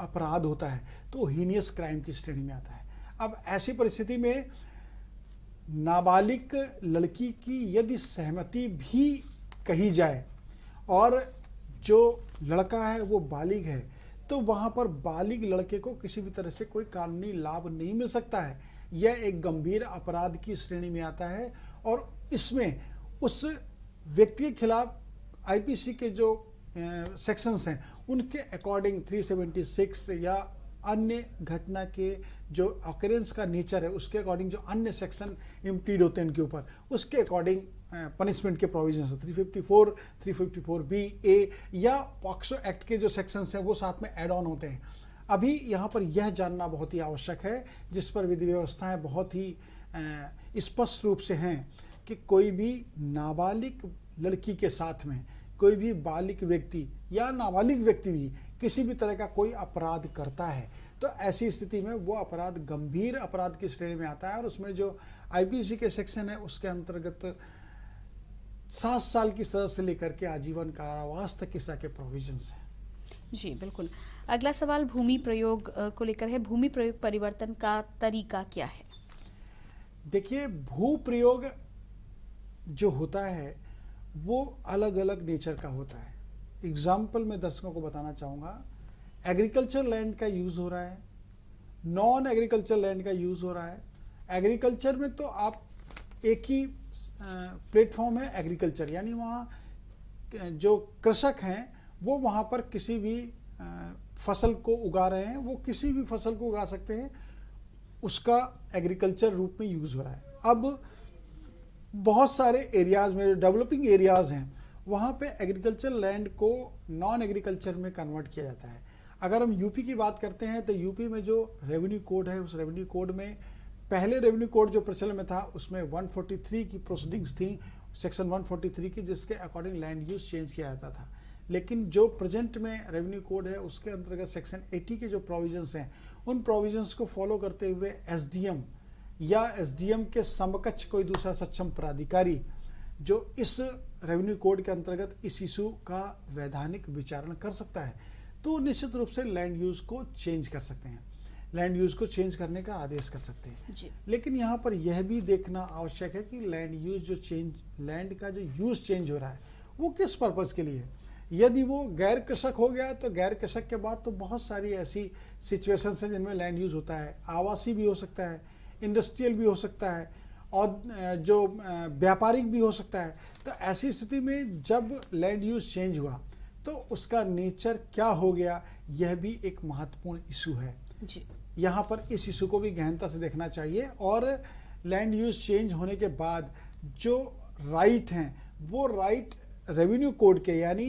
अपराध होता है तो हीनियस क्राइम की श्रेणी में आता है। अब ऐसी परिस्थिति में नाबालिग लड़की की यदि सहमति भी कही जाए और जो लड़का है वो बालिग है, तो वहाँ पर बालिग लड़के को किसी भी तरह से कोई कानूनी लाभ नहीं मिल सकता है। यह एक गंभीर अपराध की श्रेणी में आता है, और इसमें उस व्यक्ति के खिलाफ आईपीसी के जो सेक्शंस हैं उनके अकॉर्डिंग 376 या अन्य घटना के जो ऑकरेंस का नेचर है उसके अकॉर्डिंग जो अन्य सेक्शन इम्प्लीड होते हैं उनके ऊपर, उसके अकॉर्डिंग पनिशमेंट के प्रोविजंस है 354, 354B(a) या पॉक्सो एक्ट के जो सेक्शंस हैं वो साथ में ऐड ऑन होते हैं। अभी यहाँ पर यह जानना बहुत ही आवश्यक है, जिस पर विधि व्यवस्थाएं बहुत ही स्पष्ट रूप से हैं, कि कोई भी नाबालिग लड़की के साथ में कोई भी बालिग व्यक्ति या नाबालिग व्यक्ति भी किसी भी तरह का कोई अपराध करता है तो ऐसी स्थिति में वो अपराध गंभीर अपराध की श्रेणी में आता है, और उसमें जो आईपीसी के सेक्शन है उसके अंतर्गत 7 साल की सजा से लेकर के आजीवन कारावास तक की सजा के प्रोविजंस हैं। जी बिल्कुल। अगला सवाल भूमि प्रयोग को लेकर है। भूमि प्रयोग परिवर्तन का तरीका क्या है? देखिए, भू प्रयोग जो होता है वो अलग अलग नेचर का होता है। एग्जाम्पल मैं दर्शकों को बताना चाहूँगा, एग्रीकल्चर लैंड का यूज़ हो रहा है, नॉन एग्रीकल्चर लैंड का यूज़ हो रहा है। एग्रीकल्चर में तो आप एक ही प्लेटफॉर्म है एग्रीकल्चर, यानी वहाँ जो कृषक हैं वो वहाँ पर किसी भी फसल को उगा रहे हैं, वो किसी भी फसल को उगा सकते हैं, उसका एग्रीकल्चर रूप में यूज़ हो रहा है। अब बहुत सारे एरियाज़ में जो डेवलपिंग एरियाज़ हैं वहाँ पे एग्रीकल्चर लैंड को नॉन एग्रीकल्चर में कन्वर्ट किया जाता है। अगर हम यूपी की बात करते हैं तो यूपी में जो रेवेन्यू कोड है उस रेवेन्यू कोड में पहले रेवेन्यू कोड जो प्रचलन में था उसमें 143 की प्रोसीडिंग्स थी, सेक्शन 143 की, जिसके अकॉर्डिंग लैंड यूज चेंज किया जाता था। लेकिन जो प्रेजेंट में रेवेन्यू कोड है उसके अंतर्गत सेक्शन 80 के जो प्रोविजंस हैं उन प्रोविजंस को फॉलो करते हुए एसडीएम या एसडीएम के समकक्ष कोई दूसरा सक्षम प्राधिकारी जो इस रेवेन्यू कोड के अंतर्गत इस इशू का वैधानिक विचारण कर सकता है, तो निश्चित रूप से लैंड यूज को चेंज कर सकते हैं, लैंड यूज को चेंज करने का आदेश कर सकते हैं जी। लेकिन यहाँ पर यह भी देखना आवश्यक है कि लैंड यूज जो चेंज, लैंड का जो यूज चेंज हो रहा है वो किस पर्पज़ के लिए है। यदि वो गैर कृषक हो गया तो गैर कृषक के बाद तो बहुत सारी ऐसी सिचुएशंस हैं जिनमें लैंड यूज होता है, आवासीय भी हो सकता है, इंडस्ट्रियल भी हो सकता है, और जो व्यापारिक भी हो सकता है। तो ऐसी स्थिति में जब लैंड यूज चेंज हुआ तो उसका नेचर क्या हो गया, यह भी एक महत्वपूर्ण इशू है जी। यहाँ पर इस इशू को भी गहनता से देखना चाहिए, और लैंड यूज चेंज होने के बाद जो राइट हैं वो राइट रेवेन्यू कोड के, यानी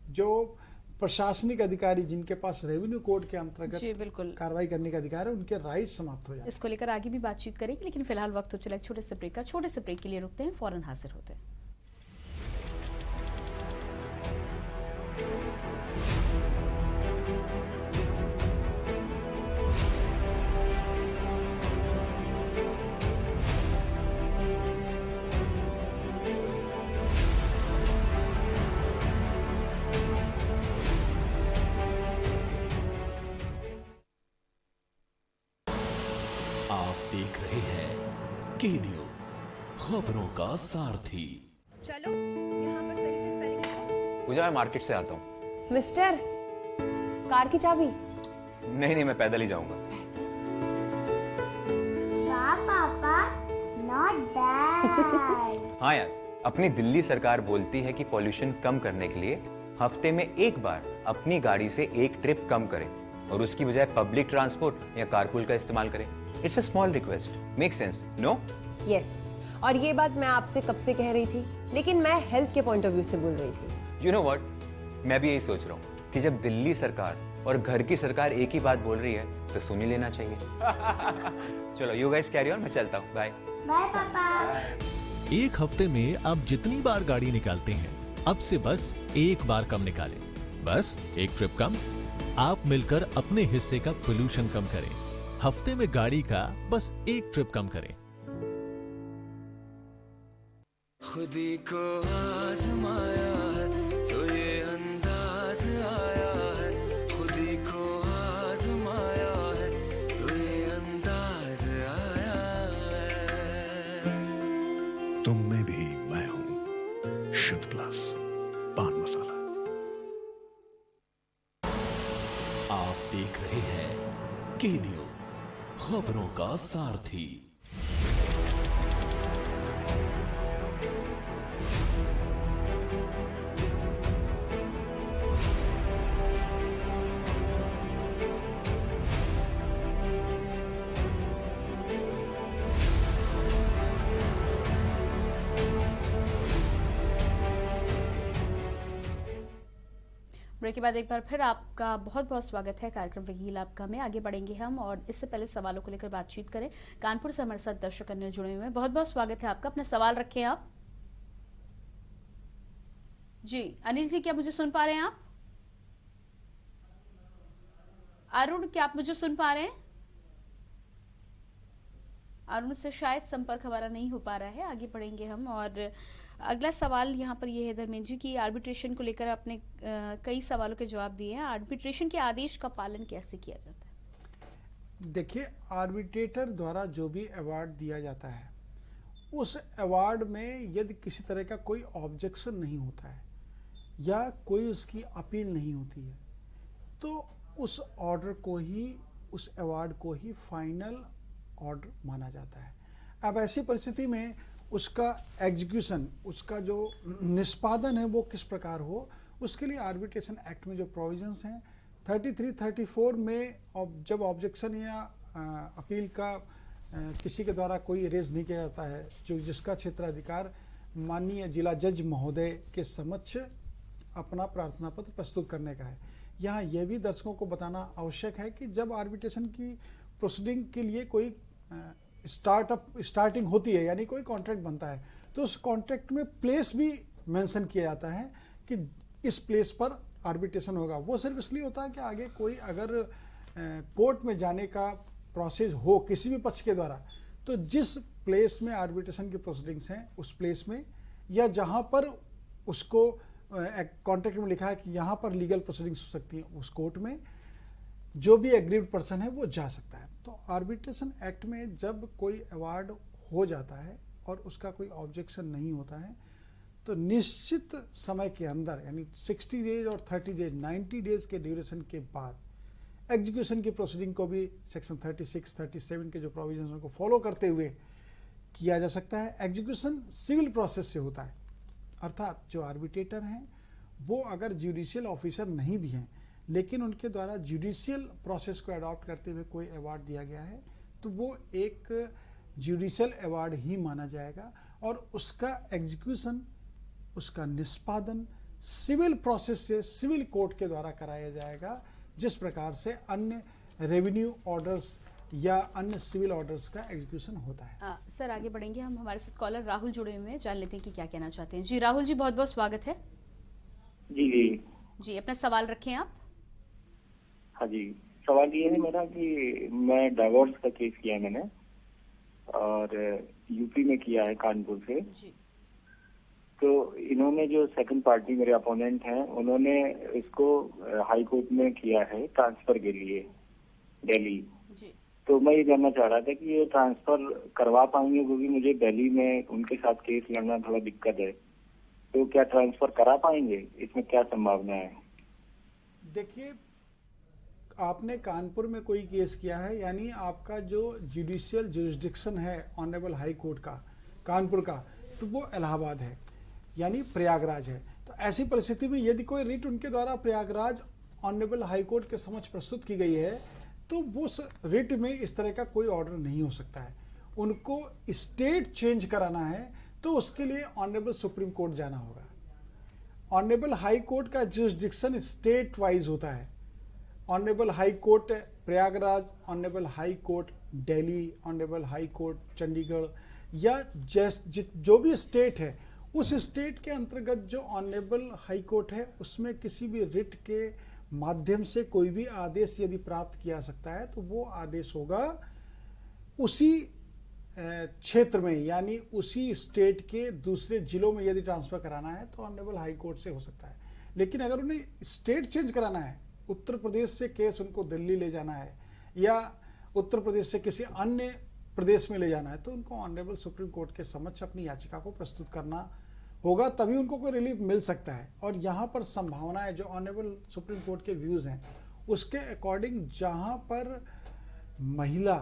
जो प्रशासनिक अधिकारी जिनके पास रेवेन्यू कोड के जी, अंतर्गत बिल्कुल। कार्रवाई करने का अधिकार है, उनके राइट समाप्त हो जाए। इसको लेकर आगे भी बातचीत करेंगे, लेकिन फिलहाल वक्त हो चला एक छोटे से ब्रेक का। छोटे से ब्रेक के लिए रुकते हैं, फौरन हाजिर होते हैं। आप देख रहे हैं के न्यूज, खबरों का सारथी। चलो यहाँ पर सही से स्पेलिंग लिखो। पूजा मैं मार्केट से आता हूँ। मिस्टर, कार की चाबी। नहीं, मैं पैदल ही जाऊंगा। वाह पापा, not bad. हाँ यार, अपनी दिल्ली सरकार बोलती है कि पॉल्यूशन कम करने के लिए हफ्ते में एक बार अपनी गाड़ी से एक ट्रिप कम करें और उसकी बजाय पब्लिक ट्रांसपोर्ट या कारपूल का इस्तेमाल करें। It's a small request, make sense, no? Yes, और ये बात मैं आपसे कब से कह रही थी, लेकिन मैं हेल्थ के पॉइंट ऑफ व्यू से बोल रही थी। यू नो व्हाट, मैं भी यही सोच रहा हूँ कि जब दिल्ली सरकार और घर की सरकार एक ही बात बोल रही है तो सुन ही लेना चाहिए। चलो यू गाइस कैरी ऑन, मैं चलता हूँ, बाय। बाय पापा। एक हफ्ते में आप जितनी बार गाड़ी निकालते हैं, अब से बस एक बार कम निकालें। बस एक ट्रिप कम, आप मिलकर अपने हिस्से का पोल्यूशन कम करें। हफ्ते में गाड़ी का बस एक ट्रिप कम करें। खुदी को आजमाया है तो ये अंदाज आया है, खुदी को आजमाया है तो ये अंदाज आया है। तुम में भी मैं हूं, शुद्ध प्लस पान मसाला। आप देख रहे हैं के न्यूज, खबरों का सारथी। ब्रेक के बाद एक बार फिर आपका बहुत बहुत स्वागत है कार्यक्रम वकील आपका में। आगे बढ़ेंगे हम और इससे पहले सवालों को लेकर बातचीत करें। कानपुर से हमारे साथ दर्शक अनिल जुड़े हुए हैं, बहुत बहुत स्वागत है आपका। अपना सवाल रखें आप। जी अनिल जी, क्या मुझे सुन पा रहे हैं आप? अरुण, क्या आप मुझे सुन पा रहे हैं? अरुण से शायद संपर्क हमारा नहीं हो पा रहा है। आगे बढ़ेंगे हम और अगला सवाल यहाँ पर ये है धर्मेंद्र जी की आर्बिट्रेशन को लेकर आपने कई सवालों के जवाब दिए हैं। आर्बिट्रेशन के आदेश का पालन कैसे किया जाता है? देखिए, आर्बिट्रेटर द्वारा जो भी अवार्ड दिया जाता है, उस अवार्ड में यदि किसी तरह का कोई ऑब्जेक्शन नहीं होता है या कोई उसकी अपील नहीं होती है, तो उस ऑर्डर को ही, उस अवार्ड को ही फाइनल ऑर्डर माना जाता है। अब ऐसी परिस्थिति में उसका एग्जीक्यूशन, उसका जो निष्पादन है वो किस प्रकार हो, उसके लिए आर्बिट्रेशन एक्ट में जो प्रोविजंस हैं 33, 34 में जब ऑब्जेक्शन या अपील का किसी के द्वारा कोई रेज नहीं किया जाता है, जो जिसका क्षेत्राधिकार माननीय जिला जज महोदय के समक्ष अपना प्रार्थना पत्र प्रस्तुत करने का है। यहाँ यह भी दर्शकों को बताना आवश्यक है कि जब आर्बिट्रेशन की प्रोसीडिंग के लिए कोई स्टार्टिंग होती है, यानी कोई कॉन्ट्रैक्ट बनता है, तो उस कॉन्ट्रैक्ट में प्लेस भी मेंशन किया जाता है कि इस प्लेस पर आर्बिट्रेशन होगा। वो सिर्फ इसलिए होता है कि आगे कोई अगर कोर्ट में जाने का प्रोसेस हो किसी भी पक्ष के द्वारा, तो जिस प्लेस में आर्बिट्रेशन की प्रोसीडिंग्स हैं उस प्लेस में, या जहाँ पर उसको कॉन्ट्रैक्ट में लिखा है कि यहाँ पर लीगल प्रोसीडिंग्स हो सकती हैं, उस कोर्ट में जो भी एग्रीव्ड पर्सन है वो जा सकता है। तो आर्बिट्रेशन एक्ट में जब कोई अवार्ड हो जाता है और उसका कोई ऑब्जेक्शन नहीं होता है, तो निश्चित समय के अंदर, यानी 60 डेज और 30 डेज, 90 डेज के ड्यूरेशन के बाद एग्जीक्यूशन की प्रोसीडिंग को भी सेक्शन 36, 37 के जो प्रोविजन को फॉलो करते हुए किया जा सकता है। एग्जीक्यूशन सिविल प्रोसेस से होता है, अर्थात जो आर्बिट्रेटर हैं वो अगर जुडिशियल ऑफिसर नहीं भी हैं, लेकिन उनके द्वारा जुडिशियल प्रोसेस को अडॉप्ट करते हुए कोई अवार्ड दिया गया है, तो वो एक जुडिशियल अवार्ड ही माना जाएगा और उसका एग्जीक्यूशन, उसका निष्पादन सिविल प्रोसेस से सिविल कोर्ट के द्वारा कराया जाएगा, जिस प्रकार से अन्य रेवेन्यू ऑर्डर्स या अन्य सिविल ऑर्डर्स का एग्जीक्यूशन होता है। सर आगे बढ़ेंगे हम, हमारे साथ कॉलर राहुल जुड़े हुए हैं, जान लेते हैं कि क्या कहना चाहते हैं। जी राहुल जी, बहुत बहुत स्वागत है। जी अपना सवाल रखें आप। हाँ जी, सवाल ये है मेरा कि मैं डाइवोर्स का केस किया है मैंने, और यूपी में किया है, कानपुर से। तो इन्होंने जो सेकंड पार्टी मेरे अपोनेंट हैं, उन्होंने इसको हाई कोर्ट में किया है ट्रांसफर के लिए दिल्ली। तो मैं ये जानना चाह रहा था कि ये ट्रांसफर करवा पाएंगे, क्योंकि मुझे दिल्ली में उनके साथ केस लड़ना थोड़ा दिक्कत है। तो क्या ट्रांसफर करा पाएंगे, इसमें क्या संभावना है? देखिए, आपने कानपुर में कोई केस किया है, यानी आपका जो जुडिशियल जुरिस्डिक्शन है ऑनरेबल हाई कोर्ट का कानपुर का, तो वो इलाहाबाद है, यानी प्रयागराज है। तो ऐसी परिस्थिति में यदि कोई रिट उनके द्वारा प्रयागराज ऑनरेबल हाई कोर्ट के समक्ष प्रस्तुत की गई है, तो वो रिट में इस तरह का कोई ऑर्डर नहीं हो सकता है। उनको स्टेट चेंज कराना है तो उसके लिए ऑनरेबल सुप्रीम कोर्ट जाना होगा। ऑनरेबल हाई कोर्ट का जुरिस्डिक्शन स्टेट वाइज होता है। Honourable high court Prayagraj, honourable high court Delhi, honourable high court Chandigarh, या जो भी स्टेट है, उस स्टेट के अंतर्गत जो ऑनरेबल हाई कोर्ट है, उसमें किसी भी रिट के माध्यम से कोई भी आदेश यदि प्राप्त किया सकता है, तो वो आदेश होगा उसी क्षेत्र में, यानी उसी स्टेट के दूसरे जिलों में यदि ट्रांसफर कराना है तो ऑनरेबल हाई कोर्ट से हो सकता है। लेकिन अगर उन्हें स्टेट चेंज कराना है, उत्तर प्रदेश से केस उनको दिल्ली ले जाना है या उत्तर प्रदेश से किसी अन्य प्रदेश में ले जाना है, तो उनको ऑनरेबल सुप्रीम कोर्ट के समक्ष अपनी याचिका को प्रस्तुत करना होगा, तभी उनको कोई रिलीफ मिल सकता है। और यहाँ पर संभावना है, जो ऑनरेबल सुप्रीम कोर्ट के व्यूज़ हैं उसके अकॉर्डिंग, जहाँ पर महिला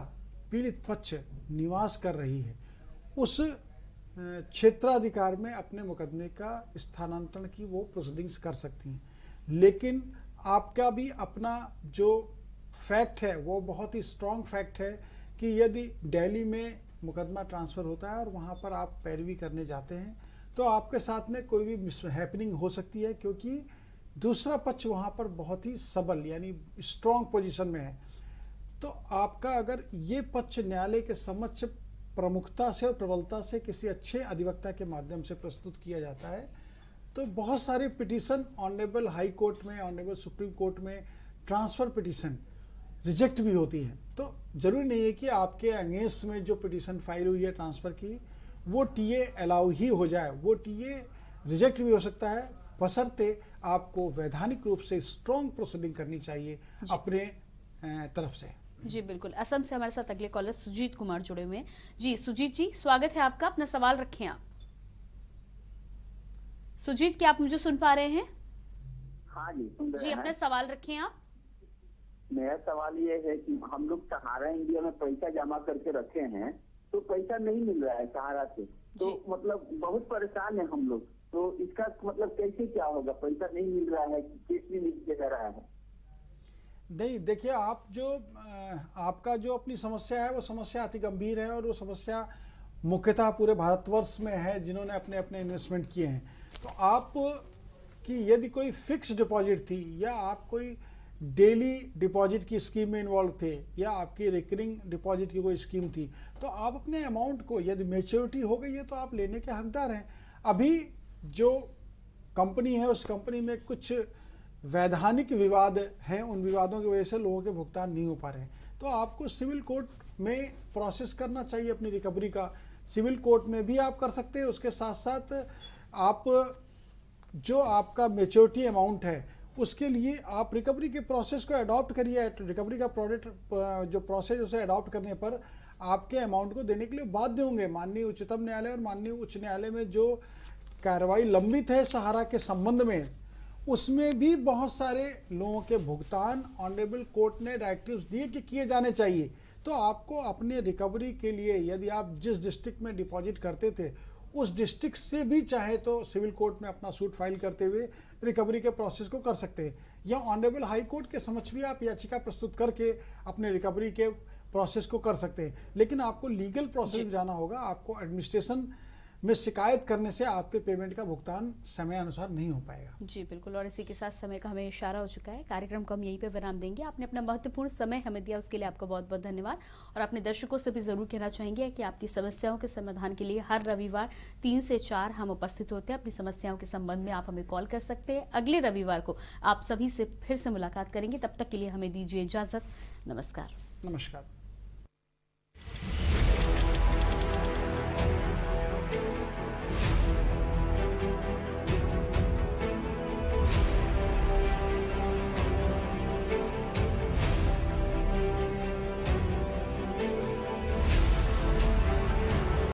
पीड़ित पक्ष निवास कर रही है, उस क्षेत्राधिकार में अपने मुकदमे का स्थानांतरण की वो प्रोसीडिंग्स कर सकती हैं। लेकिन आपका भी अपना जो फैक्ट है वो बहुत ही स्ट्रॉन्ग फैक्ट है कि यदि दिल्ली में मुकदमा ट्रांसफ़र होता है और वहाँ पर आप पैरवी करने जाते हैं, तो आपके साथ में कोई भी मिसहैपनिंग हो सकती है, क्योंकि दूसरा पक्ष वहाँ पर बहुत ही सबल यानी स्ट्रॉन्ग पोजीशन में है। तो आपका अगर ये पक्ष न्यायालय के समक्ष प्रमुखता से और प्रबलता से किसी अच्छे अधिवक्ता के माध्यम से प्रस्तुत किया जाता है, तो बहुत सारे पिटीशन ऑनरेबल हाई कोर्ट में, ऑनरेबल सुप्रीम कोर्ट में ट्रांसफ़र पिटीशन रिजेक्ट भी होती है। तो ज़रूरी नहीं है कि आपके अगेंस्ट में जो पिटीशन फाइल हुई है ट्रांसफ़र की, वो टीए अलाउ ही हो जाए, वो टीए रिजेक्ट भी हो सकता है, बशर्ते आपको वैधानिक रूप से स्ट्रॉन्ग प्रोसीडिंग करनी चाहिए अपने तरफ से। जी बिल्कुल। असम से हमारे साथ अगले कॉलर सुजीत कुमार जुड़े हुए हैं। जी सुजीत जी, स्वागत है आपका, अपना सवाल रखें आप। सुजीत, क्या आप मुझे सुन पा रहे हैं? हाँ जी, सुन रहे जी, अपना सवाल रखें आप। मेरा सवाल ये है कि हम लोग सहारा इंडिया में पैसा जमा करके रखे हैं, तो पैसा नहीं मिल रहा है सहारा से, तो मतलब बहुत परेशान है हम लोग। तो इसका मतलब कैसे क्या होगा, पैसा नहीं मिल रहा है, केस भी नीचे जा रहा है? नहीं, देखिए, आप जो आपका जो अपनी समस्या है वो समस्या अति गंभीर है, और वो समस्या मुख्यतः पूरे भारतवर्ष में है जिन्होंने अपने अपने इन्वेस्टमेंट किए हैं। तो आप की यदि कोई फिक्स डिपॉजिट थी, या आप कोई डेली डिपॉजिट की स्कीम में इन्वॉल्व थे, या आपकी रिकरिंग डिपॉजिट की कोई स्कीम थी, तो आप अपने अमाउंट को, यदि मैच्योरिटी हो गई है तो आप लेने के हकदार हैं। अभी जो कंपनी है, उस कंपनी में कुछ वैधानिक विवाद हैं, उन विवादों की वजह से लोगों के भुगतान नहीं हो पा रहे हैं। तो आपको सिविल कोर्ट में प्रोसेस करना चाहिए अपनी रिकवरी का। सिविल कोर्ट में भी आप कर सकते हैं, उसके साथ साथ आप जो आपका मैच्योरिटी अमाउंट है उसके लिए आप रिकवरी के प्रोसेस को अडॉप्ट करिए। रिकवरी का प्रोडक्ट जो प्रोसेस, उसे अडॉप्ट करने पर आपके अमाउंट को देने के लिए बाध्य होंगे। माननीय उच्चतम न्यायालय और माननीय उच्च न्यायालय में जो कार्रवाई लंबित है सहारा के संबंध में, उसमें भी बहुत सारे लोगों के भुगतान ऑनरेबल कोर्ट ने डायरेक्टिव्स दिए कि किए जाने चाहिए। तो आपको अपने रिकवरी के लिए, यदि आप जिस डिस्ट्रिक्ट में डिपॉजिट करते थे उस डिस्ट्रिक्ट से भी चाहे तो सिविल कोर्ट में अपना सूट फाइल करते हुए रिकवरी के प्रोसेस को कर सकते हैं, या ऑनरेबल हाई कोर्ट के समक्ष भी आप याचिका प्रस्तुत करके अपने रिकवरी के प्रोसेस को कर सकते हैं। लेकिन आपको लीगल प्रोसेस में जाना होगा, आपको एडमिनिस्ट्रेशन में शिकायत करने से आपके पेमेंट का भुगतान समय अनुसार नहीं हो पाएगा। जी बिल्कुल, और इसी के साथ समय का हमें इशारा हो चुका है। कार्यक्रम को हम यहीं पे विराम देंगे। आपने अपना महत्वपूर्ण समय हमें दिया, उसके लिए आपका बहुत बहुत धन्यवाद। और अपने दर्शकों से भी जरूर कहना चाहेंगे कि आपकी समस्याओं के समाधान के लिए हर रविवार 3 से 4 हम उपस्थित होते हैं। अपनी समस्याओं के संबंध में आप हमें कॉल कर सकते हैं। अगले रविवार को आप सभी से फिर से मुलाकात करेंगे। तब तक के लिए हमें दीजिए इजाजत। नमस्कार। नमस्कार।